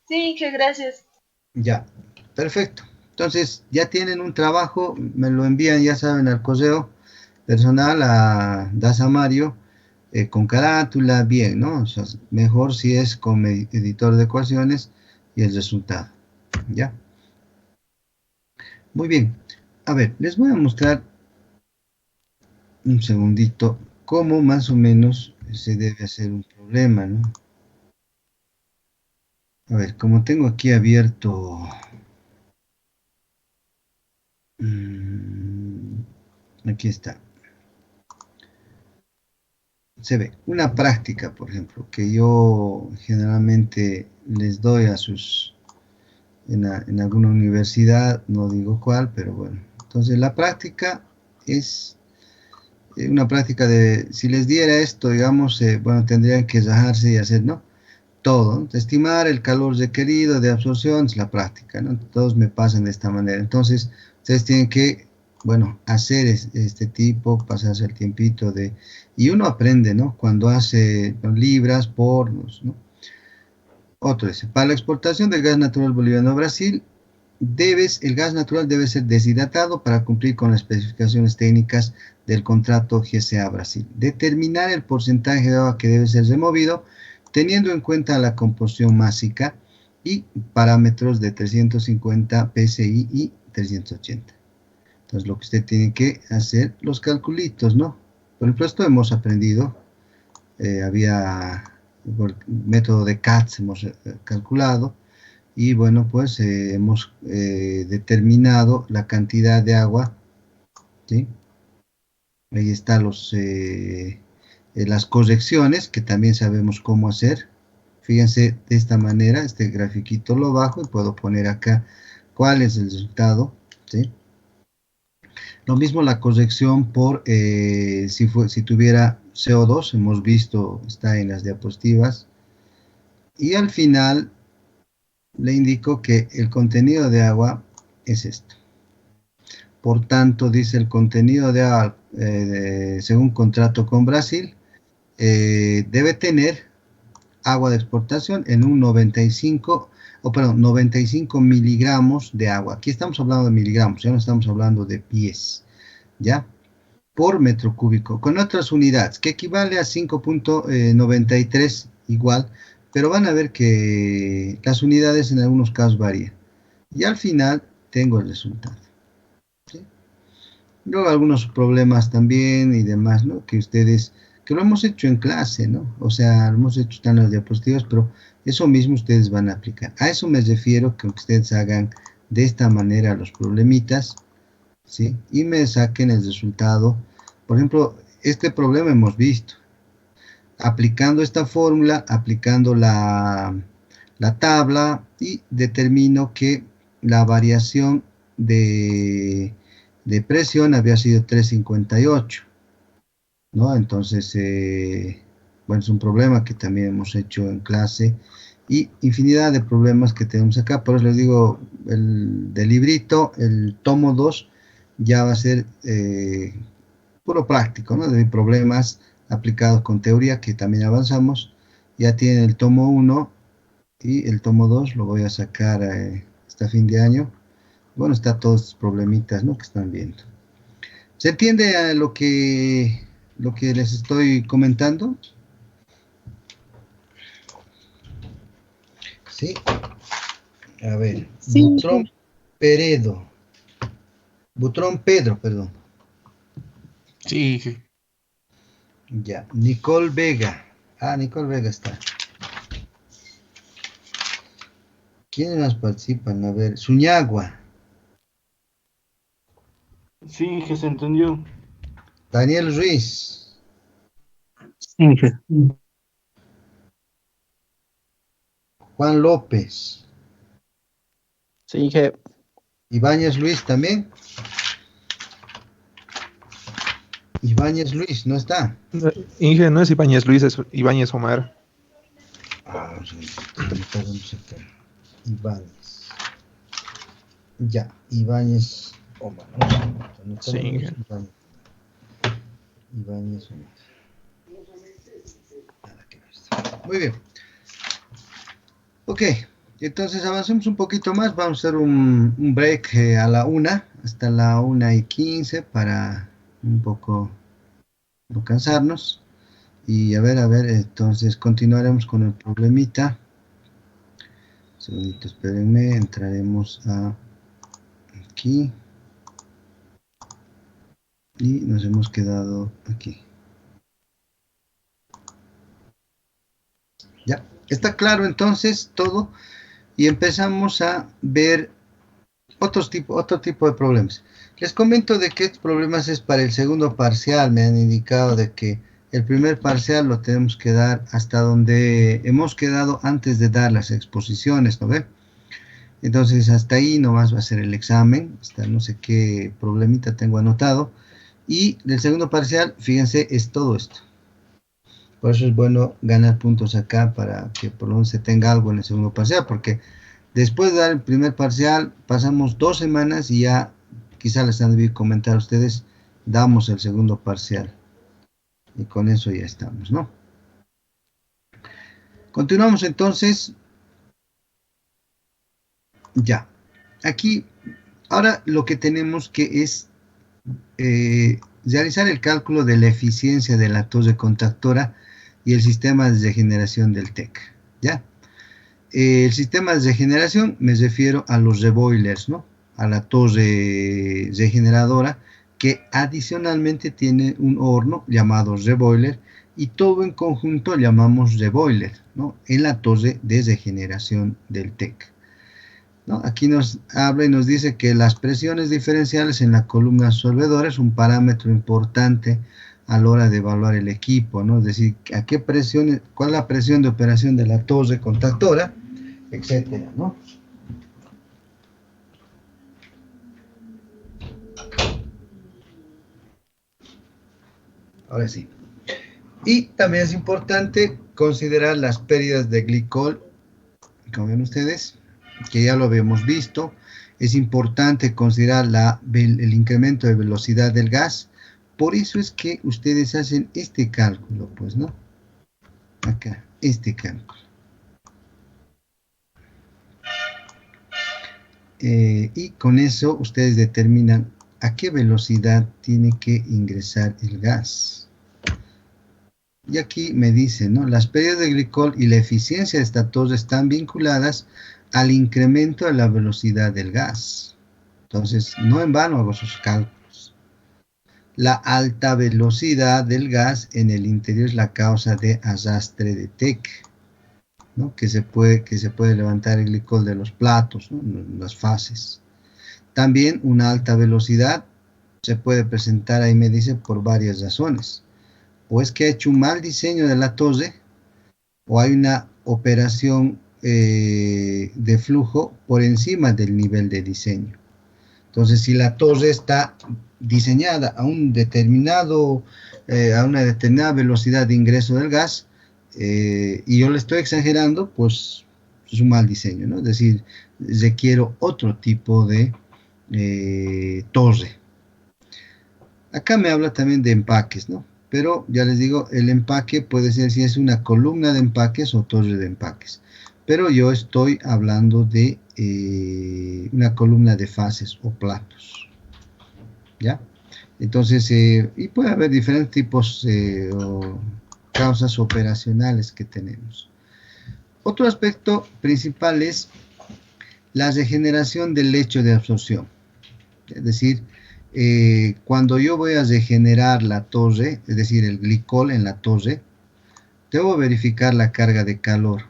Sí, Inge, gracias. Ya, perfecto. Entonces ya tienen un trabajo, me lo envían, ya saben, al correo personal a Daza Mario, con carátula, bien, ¿no? O sea, mejor si es con editor de ecuaciones y el resultado, ¿ya? Muy bien. A ver, les voy a mostrar un segundito cómo más o menos se debe hacer un problema, ¿no? A ver, como tengo aquí abierto... aquí está. Se ve una práctica, por ejemplo, que yo generalmente les doy a en alguna universidad, no digo cuál, pero bueno. Entonces la práctica es una práctica si les diera esto, digamos, bueno, tendrían que rajarse y hacer, ¿no? Todo, ¿no? Estimar el calor requerido de absorción es la práctica, ¿no? Todos me pasan de esta manera. Entonces, ustedes tienen que, bueno, hacer este tipo, pasarse el tiempito y uno aprende, ¿no? Cuando hace libras, pornos, ¿no? Otro dice, para la exportación del gas natural boliviano a Brasil, el gas natural debe ser deshidratado para cumplir con las especificaciones técnicas del contrato GCA Brasil. Determinar el porcentaje de agua que debe ser removido, teniendo en cuenta la composición másica y parámetros de 350 PSI y 380. Entonces, lo que usted tiene que hacer, los calculitos, ¿no? Por ejemplo, esto hemos aprendido, había por método de CATS hemos calculado, y bueno, pues hemos determinado la cantidad de agua, ¿sí? Ahí están las correcciones, que también sabemos cómo hacer. Fíjense, de esta manera, este grafiquito lo bajo y puedo poner acá cuál es el resultado, ¿sí? Lo mismo la corrección por si tuviera CO2, hemos visto, está en las diapositivas. Y al final le indico que el contenido de agua es esto. Por tanto, dice el contenido de agua, según contrato con Brasil, debe tener agua de exportación en un 95 miligramos de agua. Aquí estamos hablando de miligramos, ya no estamos hablando de pies, ¿ya? Por metro cúbico, con otras unidades, que equivale a 5.93 igual, pero van a ver que las unidades en algunos casos varían. Y al final tengo el resultado, ¿sí? Luego algunos problemas también y demás, ¿no? Que lo hemos hecho en clase, ¿no? O sea, lo hemos hecho en las diapositivas, pero eso mismo ustedes van a aplicar. A eso me refiero, que ustedes hagan de esta manera los problemitas, ¿sí? Y me saquen el resultado. Por ejemplo, este problema hemos visto. Aplicando esta fórmula, aplicando la tabla, y determino que la variación de presión había sido 358. ¿No? Entonces, bueno, es un problema que también hemos hecho en clase, y infinidad de problemas que tenemos acá. Por eso les digo, del librito, el tomo 2, ya va a ser puro práctico, ¿no? De problemas aplicados con teoría, que también avanzamos. Ya tienen el tomo 1 y el tomo 2, lo voy a sacar hasta fin de año. Bueno, está todos estos problemitas, ¿no? Que están viendo. ¿Se entiende lo que les estoy comentando? Sí. A ver. Sí. Butrón Pedro, perdón. Sí. Ya. Nicole Vega. Nicole Vega está. ¿Quiénes más participan? A ver. Suñagua. Sí, que se entendió. Daniel Ruiz. Sí, que. Juan López. Sí, que Ibáñez Luis también. Ibáñez Luis, ¿no está? Inge, no es Ibáñez Luis, es Ibáñez Omar. Ibáñez. Ya, Ibáñez Omar. ¿No? Sí, Inge. Ibáñez Omar. Muy bien. Ok, entonces avancemos un poquito más. Vamos a hacer un break a la 1, hasta la 1:15, para un poco no cansarnos. Y a ver, entonces continuaremos con el problemita. Un segundito, espérenme, entraremos aquí. Y nos hemos quedado aquí. Ya, está claro entonces todo. Y empezamos a ver otro tipo de problemas. Les comento de que estos problemas es para el segundo parcial. Me han indicado de que el primer parcial lo tenemos que dar hasta donde hemos quedado antes de dar las exposiciones, ¿no ve? Entonces hasta ahí nomás va a ser el examen. Hasta no sé qué problemita tengo anotado. Y del segundo parcial, fíjense, es todo esto. Por eso es bueno ganar puntos acá, para que por lo menos se tenga algo en el segundo parcial, porque después de dar el primer parcial pasamos 2 semanas y ya quizá les han debido comentar a ustedes, damos el segundo parcial. Y con eso ya estamos, ¿no? Continuamos entonces. Ya. Aquí, ahora lo que tenemos que es realizar el cálculo de la eficiencia de la torre contactora y el sistema de regeneración del TEC, ¿ya? El sistema de regeneración me refiero a los reboilers, ¿no? A la torre regeneradora que adicionalmente tiene un horno llamado reboiler y todo en conjunto llamamos reboiler, ¿no? En la torre de regeneración del TEC, ¿no? Aquí nos habla y nos dice que las presiones diferenciales en la columna absorbedora es un parámetro importante a la hora de evaluar el equipo, ¿no? Es decir, a qué presión, cuál es la presión de operación de la torre contactora, etcétera, ¿no? Ahora sí. Y también es importante considerar las pérdidas de glicol, como ven ustedes, que ya lo habíamos visto. Es importante considerar el incremento de velocidad del gas. Por eso es que ustedes hacen este cálculo, pues, ¿no? Acá, este cálculo. Y con eso ustedes determinan a qué velocidad tiene que ingresar el gas. Y aquí me dice, ¿no? Las pérdidas de glicol y la eficiencia de esta torre están vinculadas al incremento de la velocidad del gas. Entonces, no en vano hago sus cálculos. La alta velocidad del gas en el interior es la causa de arrastre de TEC, ¿no? Que se puede levantar el glicol de los platos, ¿no? En las fases. También una alta velocidad se puede presentar, ahí me dice, por varias razones. O es que ha hecho un mal diseño de la torre, o hay una operación de flujo por encima del nivel de diseño. Entonces, si la torre está diseñada a una determinada velocidad de ingreso del gas, y yo le estoy exagerando, pues es un mal diseño, ¿no? Es decir, requiero otro tipo de torre. Acá me habla también de empaques, ¿no? Pero ya les digo, el empaque puede ser si es una columna de empaques o torre de empaques. Pero yo estoy hablando de una columna de fases o platos. ¿Ya? Entonces, y puede haber diferentes tipos o causas operacionales que tenemos. Otro aspecto principal es la regeneración del lecho de absorción. Es decir, cuando yo voy a regenerar la torre, es decir, el glicol en la torre, debo verificar la carga de calor,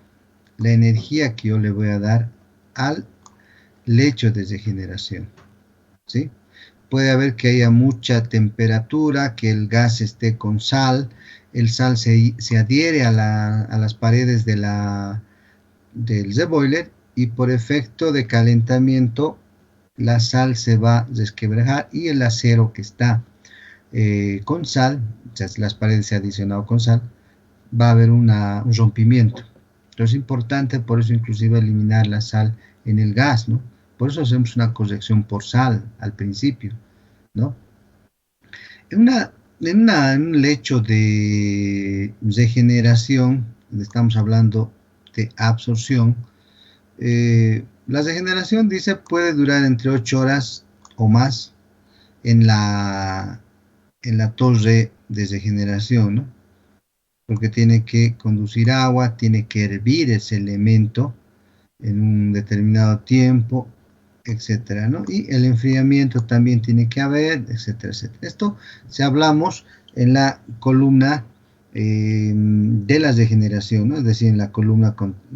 la energía que yo le voy a dar al lecho de regeneración, ¿sí? Puede haber que haya mucha temperatura, que el gas esté con sal, el sal se adhiere a las paredes del reboiler y por efecto de calentamiento la sal se va a resquebrajar y el acero que está con sal, o sea, las paredes se han adicionado con sal, va a haber un rompimiento. Entonces es importante, por eso inclusive eliminar la sal en el gas, ¿no? Por eso hacemos una corrección por sal al principio, ¿no? En un lecho de regeneración, estamos hablando de absorción, la regeneración, dice, puede durar entre 8 horas o más en la torre de regeneración, ¿no? Porque tiene que conducir agua, tiene que hervir ese elemento en un determinado tiempo, etcétera, ¿no? Y el enfriamiento también tiene que haber, etcétera, etcétera. Esto se hablamos en la columna de la regeneración, ¿no? Es decir, en la columna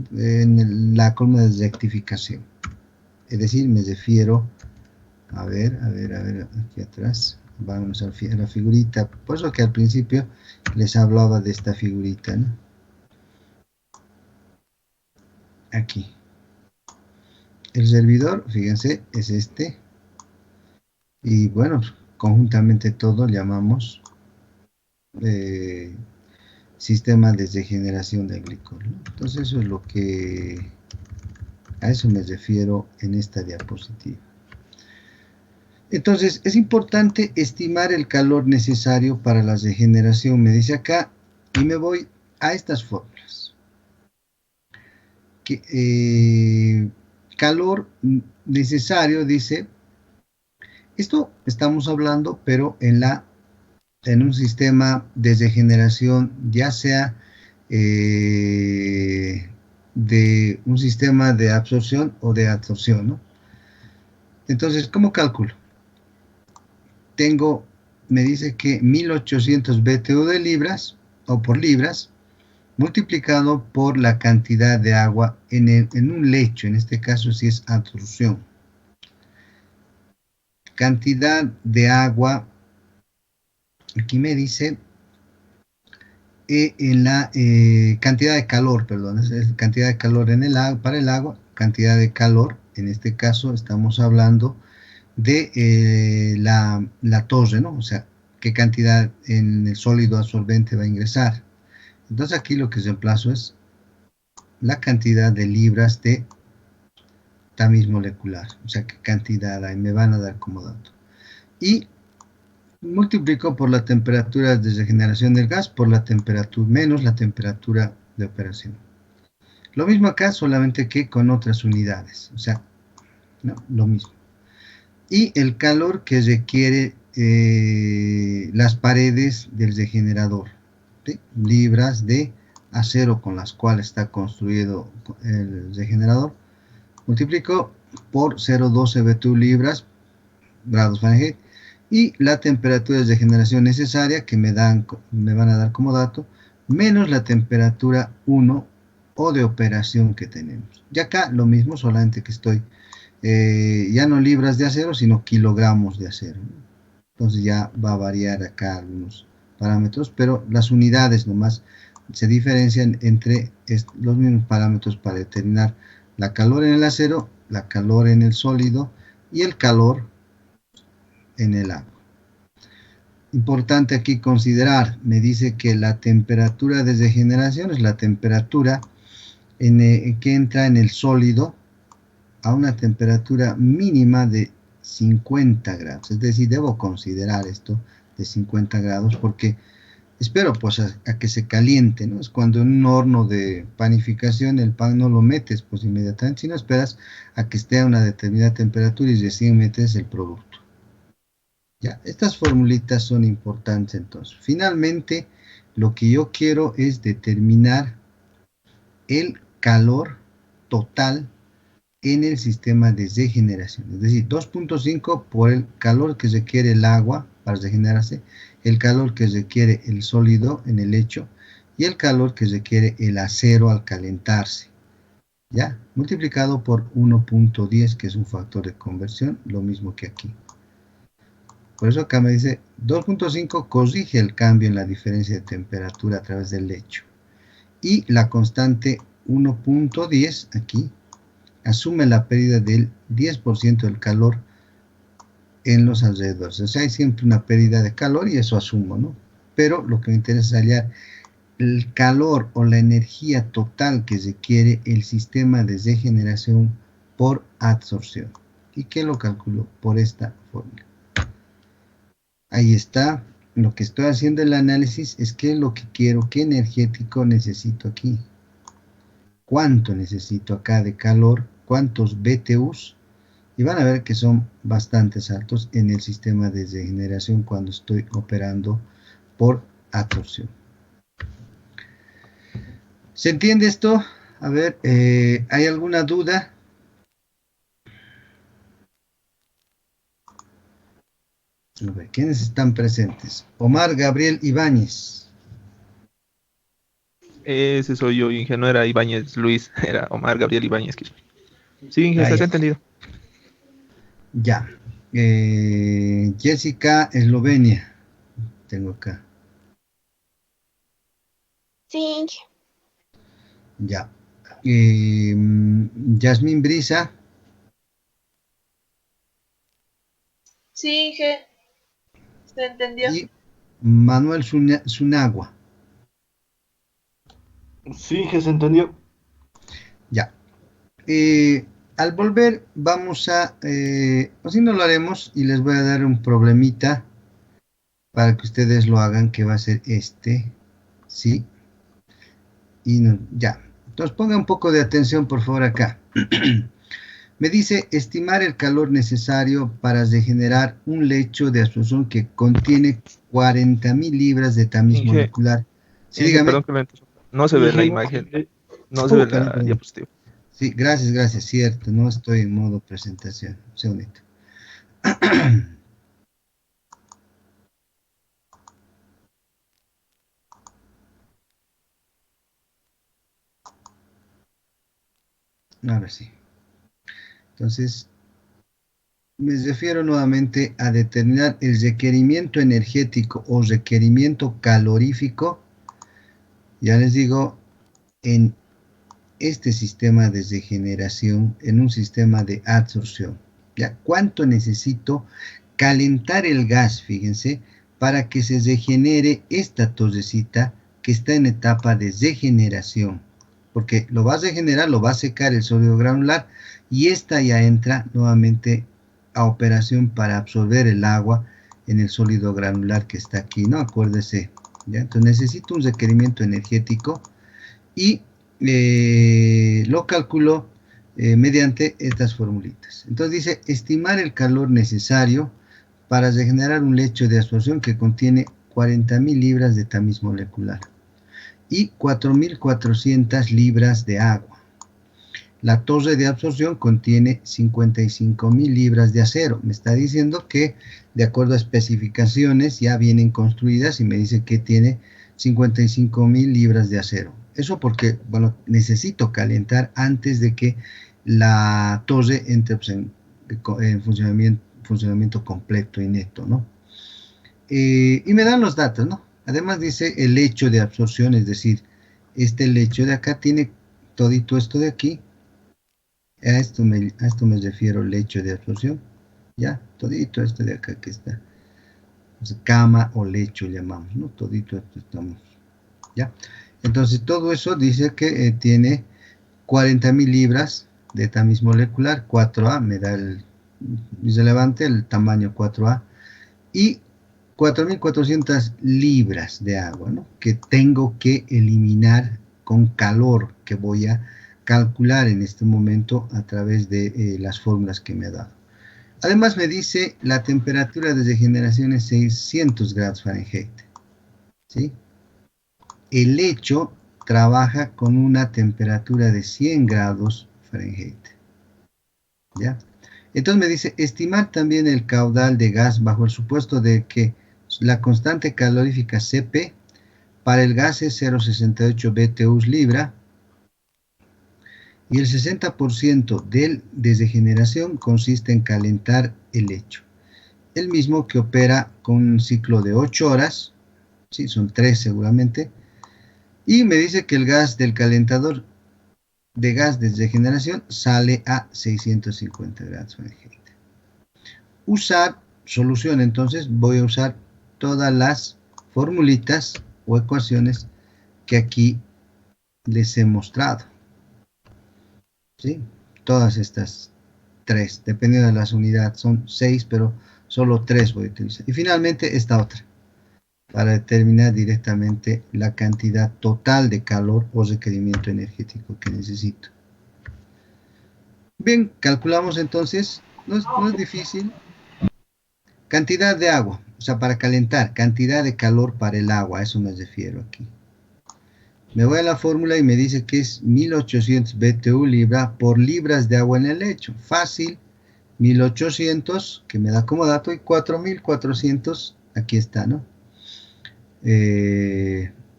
de rectificación. Es decir, me refiero, a ver, aquí atrás, vamos a la figurita, por eso que al principio les hablaba de esta figurita, ¿no? Aquí. El servidor, fíjense, es este. Y bueno, conjuntamente todo llamamos sistema de regeneración de glicol, ¿no? Entonces eso es lo que, a eso me refiero en esta diapositiva. Entonces, es importante estimar el calor necesario para la regeneración, me dice acá, y me voy a estas fórmulas. Calor necesario, dice, esto estamos hablando, pero en un sistema de regeneración, ya sea de un sistema de absorción o de adsorción, ¿no? Entonces, ¿cómo calculo? Me dice que 1800 BTU de libras, o por libras, multiplicado por la cantidad de agua en un lecho, en este caso si es absorción. Cantidad de agua, aquí me dice, en la cantidad de calor, perdón, es cantidad de calor en el agua, para el agua, cantidad de calor, en este caso estamos hablando de la torre, ¿no? O sea, qué cantidad en el sólido absorbente va a ingresar. Entonces aquí lo que reemplazo es la cantidad de libras de tamiz molecular, o sea, qué cantidad hay, me van a dar como dato. Y multiplico por la temperatura de regeneración del gas por la temperatura menos la temperatura de operación. Lo mismo acá, solamente que con otras unidades, o sea, ¿no? Lo mismo. Y el calor que requiere las paredes del regenerador, ¿sí? Libras de acero con las cuales está construido el regenerador, multiplico por 0,12 BTU libras, grados Fahrenheit, y la temperatura de regeneración necesaria que me van a dar como dato, menos la temperatura 1 o de operación que tenemos. Y acá lo mismo, solamente que estoy ya no libras de acero, sino kilogramos de acero. Entonces ya va a variar acá algunos parámetros, pero las unidades nomás se diferencian entre los mismos parámetros para determinar la calor en el acero, la calor en el sólido y el calor en el agua. Importante aquí considerar, me dice que la temperatura de regeneración es la temperatura que entra en el sólido a una temperatura mínima de 50 grados. Es decir, debo considerar esto de 50 grados porque espero pues a que se caliente, ¿no? Es cuando en un horno de panificación el pan no lo metes pues inmediatamente, sino esperas a que esté a una determinada temperatura y recién metes el producto. Ya, estas formulitas son importantes entonces. Finalmente, lo que yo quiero es determinar el calor total en el sistema de regeneración. Es decir, 2.5 por el calor que requiere el agua para regenerarse, el calor que requiere el sólido en el lecho y el calor que requiere el acero al calentarse. ¿Ya? Multiplicado por 1.10, que es un factor de conversión, lo mismo que aquí. Por eso acá me dice 2.5 corrige el cambio en la diferencia de temperatura a través del lecho. Y la constante 1.10 aquí asume la pérdida del 10% del calor en los alrededores. O sea, hay siempre una pérdida de calor y eso asumo, ¿no? Pero lo que me interesa es hallar el calor o la energía total que requiere el sistema de regeneración por absorción. ¿Y qué lo calculo? Por esta fórmula. Ahí está. Lo que estoy haciendo el análisis es qué es lo que quiero, qué energético necesito aquí. ¿Cuánto necesito acá de calor? ¿Cuántos BTUs? Y van a ver que son bastantes altos en el sistema de regeneración cuando estoy operando por absorción. ¿Se entiende esto? A ver, ¿hay alguna duda? A ver, ¿quiénes están presentes? Omar Gabriel Ibáñez. Ese soy yo, Inge, no era Ibáñez Luis, era Omar Gabriel Ibáñez. Sí, Inge, ¿se ha entendido? Ya. Jessica, Eslovenia. Tengo acá. Sí. Ya. Yasmín Brisa. Sí, Inge. ¿Se entendió? Y Manuel Sunagua. Sí, que se entendió. Ya. Al volver vamos a, así no lo haremos y les voy a dar un problemita para que ustedes lo hagan, que va a ser este, ¿sí? Y no, ya. Entonces pongan un poco de atención por favor acá. Me dice estimar el calor necesario para regenerar un lecho de absorción que contiene 40.000 libras de tamiz molecular. Sí, dígame. Perdón que lo interrumpa. No se ve la imagen. No se ve la Perdón. diapositiva. Sí, gracias, cierto, no estoy en modo presentación. Un segundito. Ahora sí. Entonces, me refiero nuevamente a determinar el requerimiento energético o requerimiento calorífico, ya les digo, en este sistema de regeneración, en un sistema de absorción. ¿Ya? ¿Cuánto necesito calentar el gas, fíjense, para que se regenere esta torrecita que está en etapa de regeneración? Porque lo va a regenerar, lo va a secar el sólido granular y esta ya entra nuevamente a operación para absorber el agua en el sólido granular que está aquí, ¿no? Acuérdese, ¿ya? Entonces necesito un requerimiento energético y lo calculo mediante estas formulitas. Entonces dice, estimar el calor necesario para regenerar un lecho de absorción que contiene 40.000 libras de tamiz molecular y 4.400 libras de agua. La torre de absorción contiene 55.000 libras de acero. Me está diciendo que de acuerdo a especificaciones ya vienen construidas y me dice que tiene 55.000 libras de acero. Eso porque, bueno, necesito calentar antes de que la torre entre pues, en funcionamiento completo y neto, ¿no? Y me dan los datos, ¿no? Además dice el lecho de absorción, es decir, este lecho de acá tiene todito esto de aquí. A esto me refiero, lecho de absorción, ¿ya? Todito esto de acá que está. Entonces, cama o lecho llamamos, ¿no? Todito esto estamos, ¿ya? Entonces, todo eso dice que tiene 40.000 libras de tamiz molecular, 4A, me da el irrelevante, el tamaño 4A, y 4.400 libras de agua, ¿no? Que tengo que eliminar con calor, que voy a calcular en este momento a través de las fórmulas que me ha dado. Además me dice la temperatura de regeneración es 600 grados Fahrenheit, ¿sí? El lecho trabaja con una temperatura de 100 grados Fahrenheit, ¿ya? Entonces me dice, estimar también el caudal de gas bajo el supuesto de que la constante calorífica Cp para el gas es 0,68 BTUs libra y el 60% de regeneración consiste en calentar el lecho. El mismo que opera con un ciclo de 8 horas, sí, son 3 seguramente, y me dice que el gas del calentador de gas de regeneración sale a 650 grados Fahrenheit. Usar solución, entonces voy a usar todas las formulitas o ecuaciones que aquí les he mostrado, ¿sí? Todas estas 3, dependiendo de las unidades, son 6, pero solo 3 voy a utilizar. Y finalmente esta otra, para determinar directamente la cantidad total de calor o requerimiento energético que necesito. Bien, calculamos entonces, no es difícil. Cantidad de agua, o sea, para calentar, cantidad de calor para el agua, a eso me refiero aquí. Me voy a la fórmula y me dice que es 1800 BTU libra por libras de agua en el lecho. Fácil, 1800, que me da como dato, y 4400, aquí está, ¿no?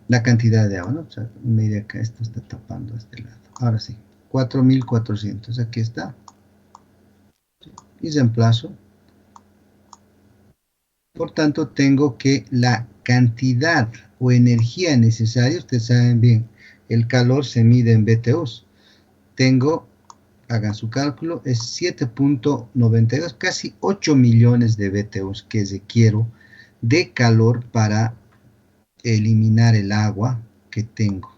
La cantidad de agua, ¿no? O sea, mire acá, esto está tapando a este lado. Ahora sí, 4400, aquí está. Y reemplazo. Por tanto, tengo que la cantidad o energía necesaria, ustedes saben bien, el calor se mide en BTUs. Tengo, hagan su cálculo, es 7.92, casi 8 millones de BTUs que requiero de calor para eliminar el agua que tengo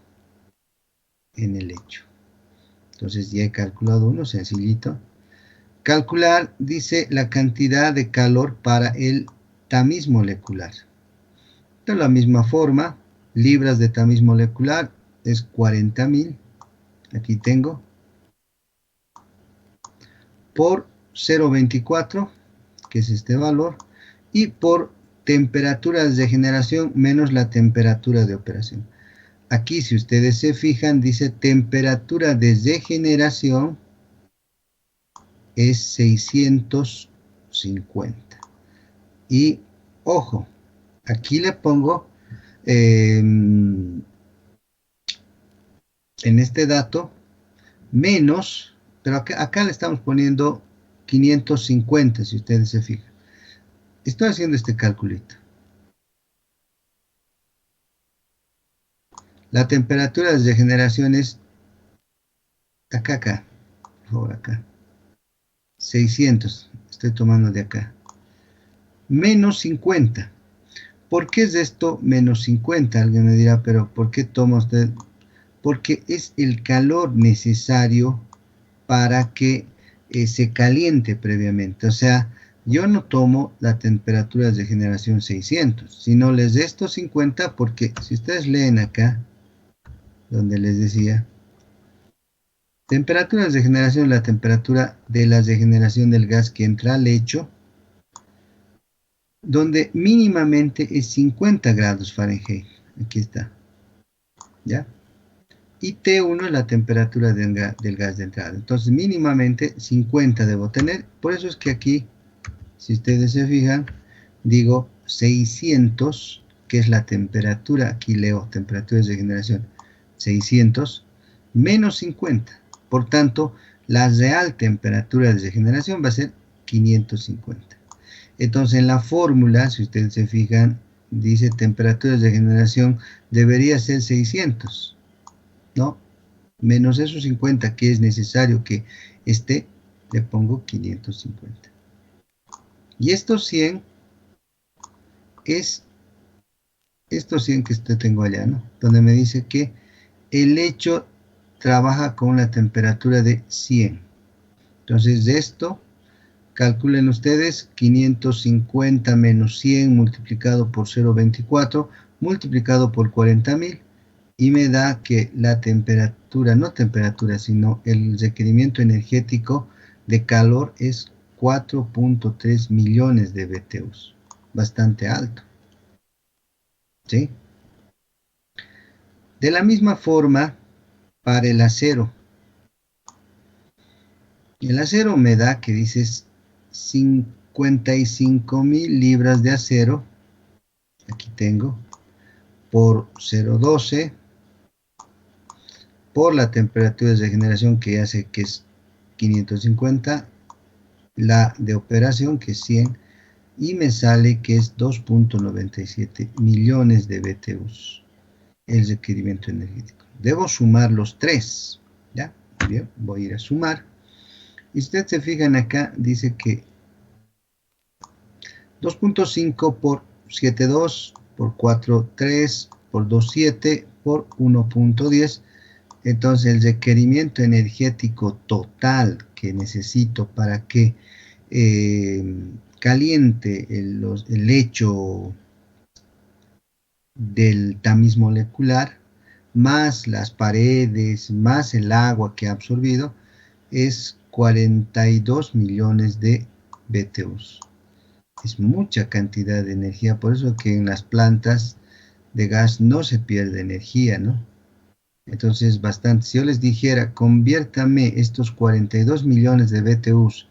en el lecho. Entonces ya he calculado uno, sencillito. Calcular, dice, la cantidad de calor para el tamiz molecular. De la misma forma, libras de tamiz molecular es 40.000, aquí tengo, por 0,24, que es este valor, y por temperatura de generación menos la temperatura de operación. aquí si ustedes se fijan, dice temperatura de regeneración es 650. Y, ojo, aquí le pongo, en este dato, menos, pero acá le estamos poniendo 550, si ustedes se fijan. Estoy haciendo este calculito. La temperatura de regeneración es acá, por favor, acá. 600, estoy tomando de acá. Menos 50. ¿Por qué es esto menos 50? Alguien me dirá, pero ¿por qué toma usted? Porque es el calor necesario para que se caliente previamente. O sea, yo no tomo la temperatura de generación 600, sino les resto 50 porque si ustedes leen acá, donde les decía, temperatura de generación, la temperatura de la regeneración del gas que entra al lecho, donde mínimamente es 50 grados Fahrenheit. Aquí está. ¿Ya? Y T1 es la temperatura del gas de entrada. Entonces, mínimamente 50 debo tener. Por eso es que aquí, si ustedes se fijan, digo 600, que es la temperatura. Aquí leo temperatura de generación 600 menos 50. Por tanto, la real temperatura de generación va a ser 550. Entonces, en la fórmula, si ustedes se fijan, dice temperatura de generación debería ser 600, ¿no? Menos esos 50 que es necesario que esté, le pongo 550. Y estos 100 es estos 100 que tengo allá, ¿no? Donde me dice que el lecho trabaja con una temperatura de 100. Entonces, de esto, calculen ustedes 550 menos 100 multiplicado por 0,24 multiplicado por 40.000 y me da que la temperatura, no temperatura, sino el requerimiento energético de calor es 4.3 millones de BTUs. Bastante alto. ¿Sí? De la misma forma, para el acero. El acero me da que dices 55.000 libras de acero, aquí tengo, por 0,12, por la temperatura de regeneración que ya sé que es 550, la de operación que es 100, y me sale que es 2.97 millones de BTUs el requerimiento energético. Debo sumar los tres, ¿ya? Muy bien, voy a ir a sumar. Y si ustedes se fijan acá, dice que 2.5 por 7.2 por 4.3 por 2.7 por 1.10. Entonces el requerimiento energético total que necesito para que caliente el lecho del tamiz molecular, más las paredes, más el agua que ha absorbido, es 42 millones de BTUs. Es mucha cantidad de energía, por eso que en las plantas de gas no se pierde energía, ¿no? Entonces, bastante. Si yo les dijera, conviértame estos 42 millones de BTUs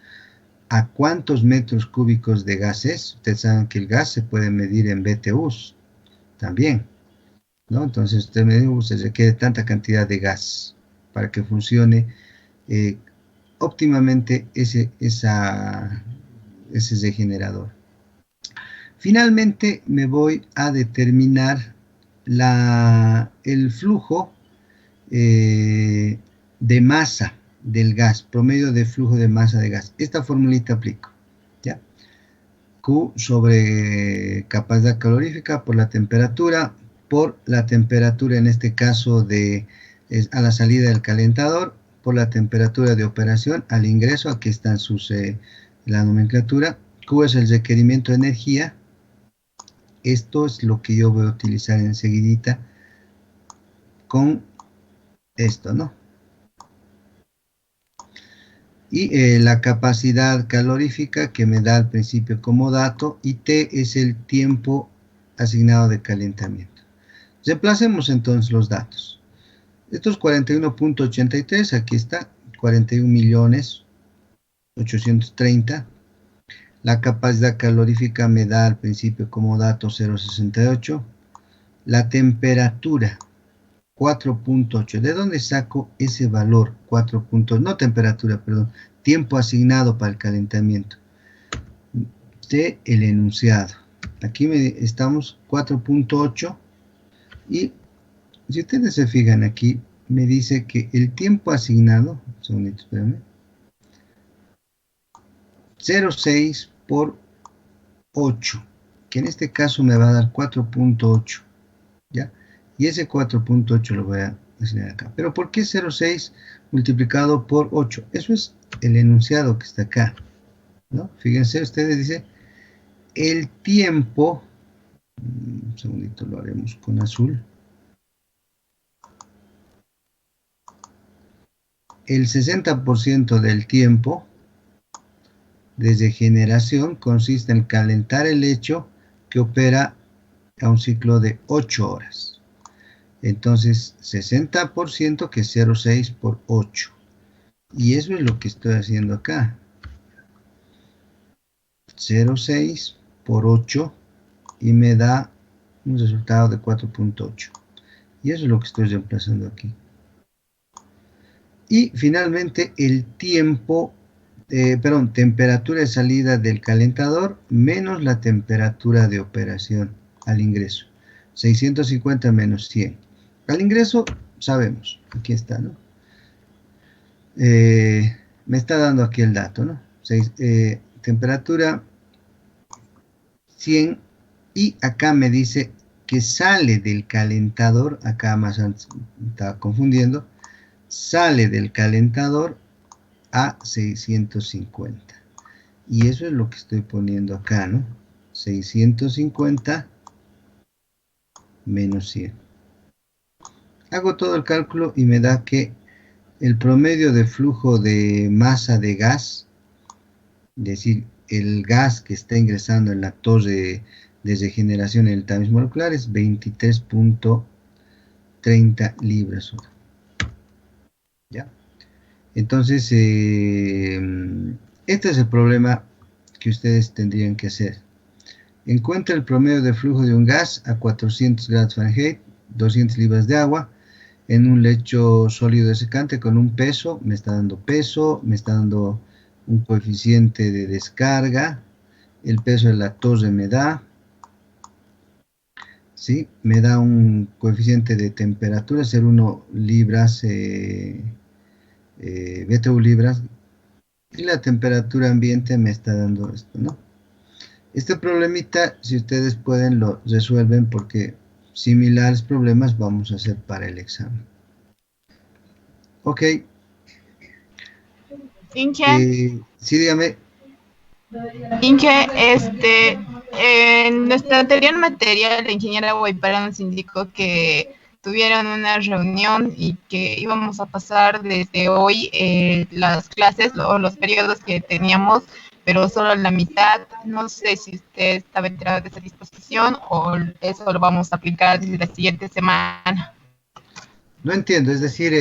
a cuántos metros cúbicos de gas es, ustedes saben que el gas se puede medir en BTUs también, ¿no? Entonces, usted me dice, se requiere tanta cantidad de gas para que funcione óptimamente ese regenerador. Finalmente me voy a determinar el flujo de masa del gas, promedio de flujo de masa de gas. Esta formulita aplico, ¿ya? Q sobre capacidad calorífica por la temperatura en este caso a la salida del calentador, por la temperatura de operación al ingreso. Aquí están la nomenclatura. Q es el requerimiento de energía. Esto es lo que yo voy a utilizar enseguidita con esto, ¿no? Y la capacidad calorífica que me da al principio como dato, y T es el tiempo asignado de calentamiento. Reemplacemos entonces los datos. Estos 41.83, aquí está, 41.830.000. La capacidad calorífica me da al principio como dato 0,68. La temperatura, 4.8. ¿De dónde saco ese valor? 4. No temperatura, perdón. Tiempo asignado para el calentamiento. De el enunciado. Aquí estamos 4.8. Y si ustedes se fijan aquí, me dice que el tiempo asignado, un segundito, espérame, 0,6 por 8, que en este caso me va a dar 4.8, ¿ya? Y ese 4.8 lo voy a asignar acá. Pero ¿por qué 0,6 multiplicado por 8? Eso es el enunciado que está acá, ¿no? Fíjense, ustedes dicen, el tiempo, un segundito, lo haremos con azul. El 60% del tiempo desde generación consiste en calentar el lecho que opera a un ciclo de 8 horas. Entonces, 60% que es 0,6 por 8. Y eso es lo que estoy haciendo acá. 0,6 por 8 y me da un resultado de 4.8. Y eso es lo que estoy reemplazando aquí. Y finalmente el tiempo, temperatura de salida del calentador menos la temperatura de operación al ingreso. 650 menos 100. Al ingreso, sabemos, aquí está, ¿no? Me está dando aquí el dato, ¿no? Temperatura 100 y acá me dice que sale del calentador, acá más antes estaba confundiendo, sale del calentador a 650. Y eso es lo que estoy poniendo acá, ¿no? 650 menos 100. Hago todo el cálculo y me da que el promedio de flujo de masa de gas, es decir, el gas que está ingresando en la torre de regeneración en el tamiz molecular es 23.30 libras hora. ¿Ya? Entonces, este es el problema que ustedes tendrían que hacer. Encuentra el promedio de flujo de un gas a 400 grados Fahrenheit, 200 libras de agua, en un lecho sólido desecante con un peso, me está dando peso, me está dando un coeficiente de descarga, el peso de la torre me da, ¿sí? Me da un coeficiente de temperatura, 0,1 libras, BTU libras, y la temperatura ambiente me está dando esto, ¿no? Este problemita, si ustedes pueden, lo resuelven porque similares problemas vamos a hacer para el examen. Ok. Inge, Sí, dígame. Inge, en nuestra anterior materia, la ingeniera Guaypara nos indicó que tuvieron una reunión y que íbamos a pasar desde hoy las clases o los periodos que teníamos, pero solo la mitad. No sé si usted estaba enterado de esa disposición o eso lo vamos a aplicar desde la siguiente semana. No entiendo, es decir,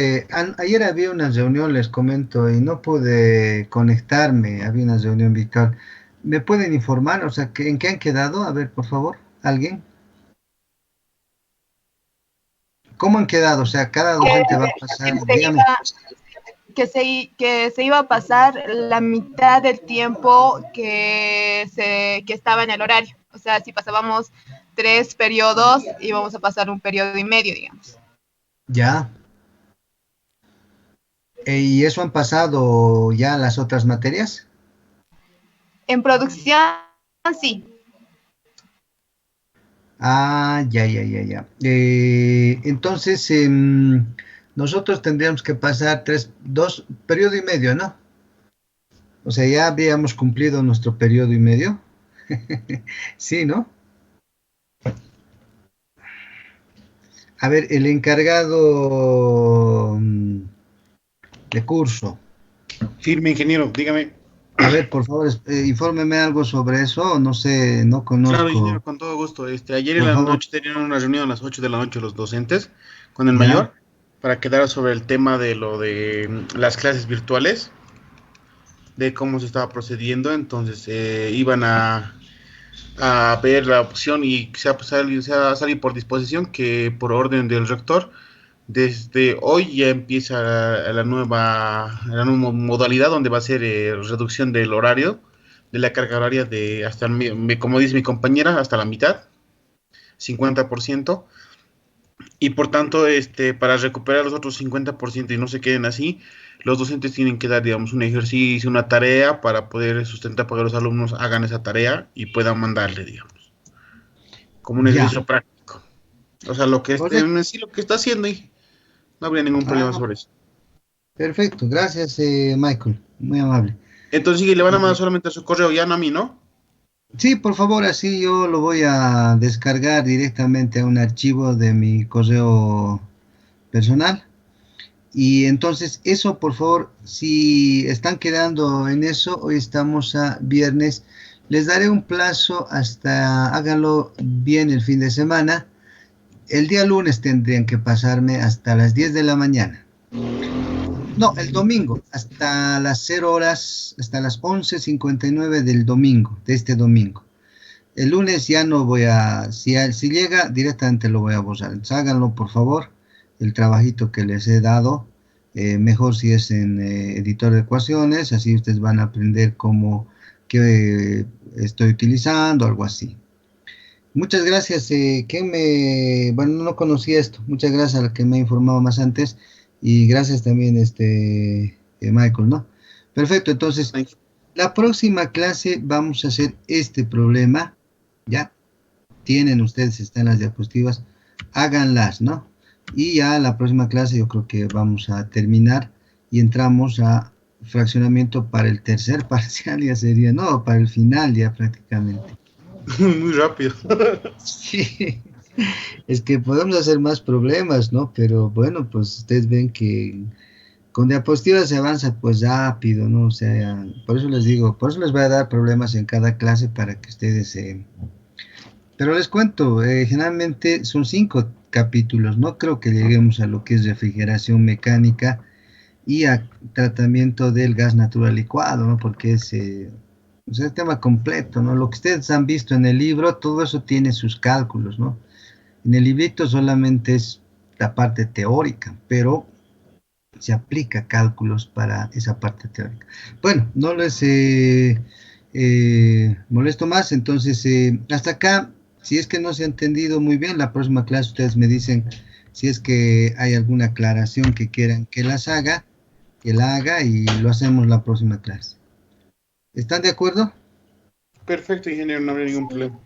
ayer había una reunión, les comento, y no pude conectarme, había una reunión virtual. ¿Me pueden informar? O sea, ¿en qué han quedado? A ver, por favor, ¿alguien? ¿Cómo han quedado? O sea, cada docente va a pasar, dígame. Que se iba a pasar la mitad del tiempo que estaba en el horario. O sea, si pasábamos 3 periodos, íbamos a pasar un periodo y medio, digamos. Ya. ¿Y eso han pasado ya las otras materias? En producción, sí. Ah, ya. Entonces, nosotros tendríamos que pasar 2 periodo y medio, ¿no? O sea, ya habríamos cumplido nuestro periodo y medio. Sí, ¿no? A ver, el encargado de curso. Firme, ingeniero, dígame. A ver, por favor, infórmeme algo sobre eso, no sé, no Claro, ingeniero, conozco. con todo gusto. Ayer en Por la favor, noche tenían una reunión a las 8 de la noche los docentes con el ya, mayor para quedar sobre el tema de lo de las clases virtuales, de cómo se estaba procediendo. Entonces iban a ver la opción y se va a salir por disposición que por orden del rector, desde hoy ya empieza la nueva modalidad donde va a ser reducción del horario, de la carga horaria de hasta, como dice mi compañera, hasta la mitad, 50%, y por tanto, para recuperar los otros 50% y no se queden así, los docentes tienen que dar, digamos, un ejercicio, una tarea para poder sustentar para que los alumnos hagan esa tarea y puedan mandarle, digamos, como un ya, ejercicio práctico. O sea, lo que correcto. en sí lo que está haciendo, y no habría ningún problema Ah, sobre eso. perfecto, gracias, Michael, muy amable. Entonces, sí, le van a mandar Eh, solamente a su correo, ya no a mí, ¿no? sí, por favor, así yo lo voy a descargar directamente a un archivo de mi correo personal. Y entonces, eso, por favor, si están quedando en eso, hoy estamos a viernes, les daré un plazo hasta, háganlo bien el fin de semana. El día lunes tendrían que pasarme hasta las 10 de la mañana. No, el domingo, hasta las 0 horas, hasta las 11:59 del domingo, de este domingo. El lunes ya no voy a, si llega, directamente lo voy a borrar. Entonces háganlo, por favor, el trabajito que les he dado. Mejor si es en editor de ecuaciones, así ustedes van a aprender cómo, qué estoy utilizando, algo así. Muchas gracias, bueno, no conocía esto. Muchas gracias a la que me ha informado más antes y gracias también, Michael, ¿no? Perfecto, entonces, la próxima clase vamos a hacer este problema, ¿ya? Tienen ustedes, están las diapositivas, háganlas, ¿no? Y ya la próxima clase yo creo que vamos a terminar y entramos a fraccionamiento para el tercer parcial, ya sería, no, para el final ya prácticamente. Muy rápido. Sí, es que podemos hacer más problemas, ¿no? Pero bueno, pues ustedes ven que con diapositivas se avanza pues rápido, ¿no? O sea, por eso les digo, por eso les voy a dar problemas en cada clase para que ustedes se... Pero les cuento, generalmente son 5 capítulos, no creo que lleguemos a lo que es refrigeración mecánica y a tratamiento del gas natural licuado, ¿no? Porque es o sea, el tema completo, ¿no? Lo que ustedes han visto en el libro, todo eso tiene sus cálculos, ¿no? En el librito solamente es la parte teórica, pero se aplica cálculos para esa parte teórica. Bueno, no les molesto más, entonces hasta acá, si es que no se ha entendido muy bien, la próxima clase ustedes me dicen si es que hay alguna aclaración que quieran que la haga y lo hacemos la próxima clase. ¿Están de acuerdo? Perfecto, ingeniero, no habría ningún problema.